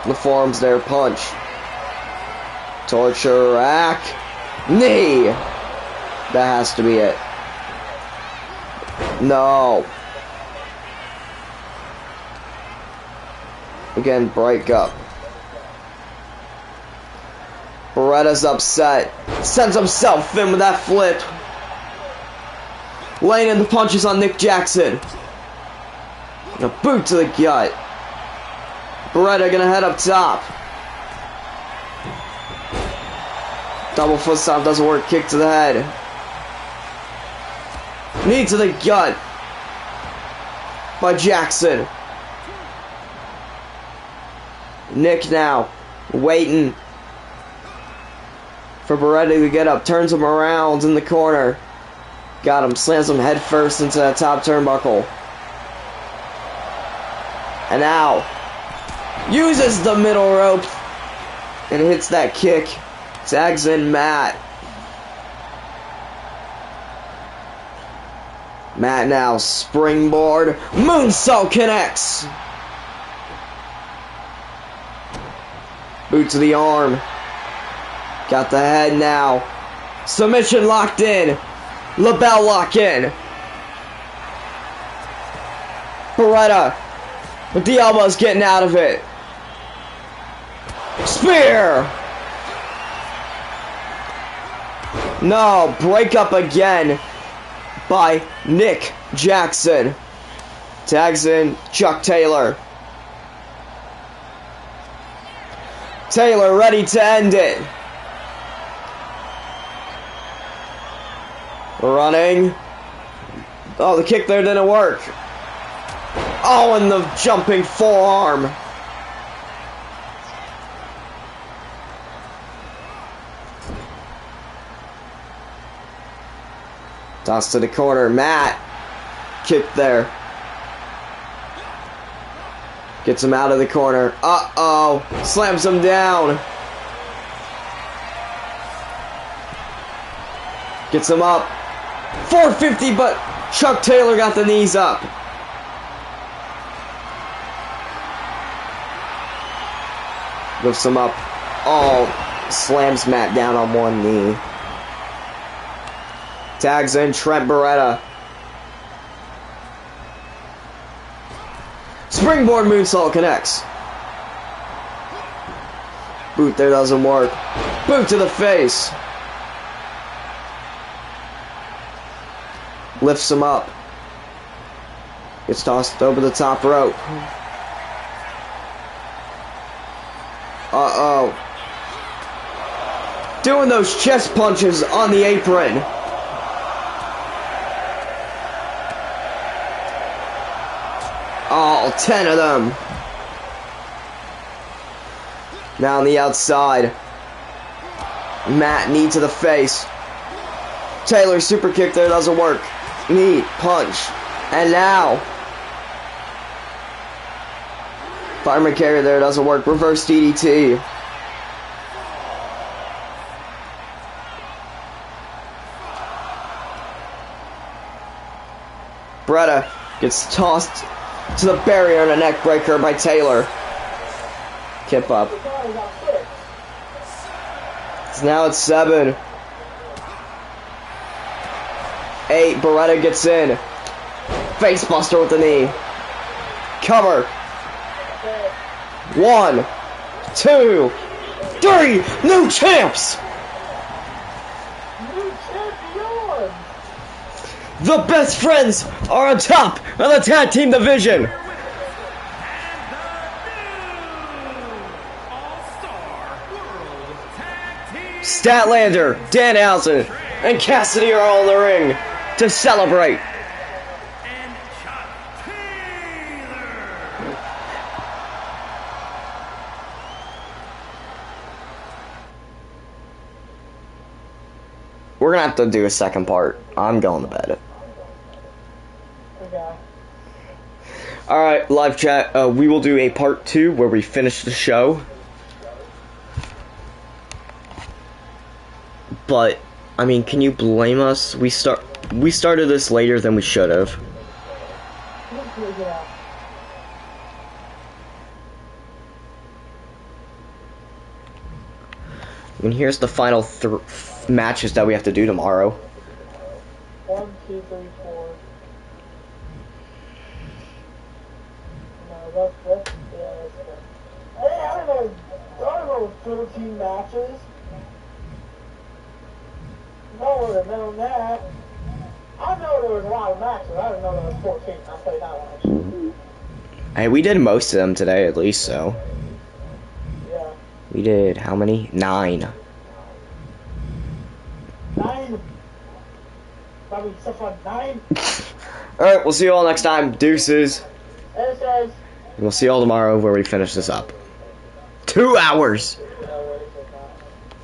The forearms there, punch. Torture rack. Knee! That has to be it. No. Again, break up. Beretta's upset. Sends himself in with that flip. Laying in the punches on Nick Jackson. And a boot to the gut. Beretta gonna head up top. Double foot stomp doesn't work. Kick to the head. Knee to the gut by Jackson. Nick now waiting for Beretta to get up. Turns him around in the corner. Got him. Slams him head first into that top turnbuckle. And now uses the middle rope and hits that kick. Tags in Matt. Matt now springboard. Moonsault connects. Boot to the arm. Got the head now. Submission locked in. LaBelle lock in. Beretta with the elbows getting out of it. Spear. No, break up again by Nick Jackson. Tags in Chuck Taylor. Taylor ready to end it. Running. Oh, the kick there didn't work. Oh, and the jumping forearm. Toss to the corner. Matt. Kick there. Gets him out of the corner. Uh-oh. Slams him down. Gets him up. 450, but Chuck Taylor got the knees up. Lifts him up. Oh, slams Matt down on one knee. Tags in Trent Beretta. Springboard moonsault connects. Boot there doesn't work. Boot to the face. Lifts him up. Gets tossed over the top rope. Uh-oh. Doing those chest punches on the apron. Oh, 10 of them. Now on the outside. Matt, knee to the face. Taylor, super kick there, doesn't work. Knee, punch. And now. Fireman carry there, doesn't work. Reverse DDT. Beretta gets tossed to the barrier and a neck breaker by Taylor. Kip up. So now it's 7. 8. Beretta gets in. Facebuster with the knee. Cover. 1, 2, 3. New champs. New champions! The best friends are on top of the tag team division. Statlander, Danhausen, and Cassidy are all in the ring to celebrate. And Chuck Taylor. We're gonna have to do a second part. I'm going to bed. Okay. Alright, live chat. We will do a part 2 where we finish the show. But, I mean, can you blame us? We started this later than we should have. Yeah. And here's the final matches that we have to do tomorrow. 1, 2, 3, 4. No, that's good. Hey, I don't know 13 matches. No would have known that. I know there was a lot of matches. I didn't know there was 14. I'll tell you that much. Hey, we did most of them today, at least, so. Yeah. We did, how many? 9. 9. Probably stuff on 9. Alright, we'll see you all next time. Deuces. And it says, We'll see you all tomorrow where we finish this up. 2 hours!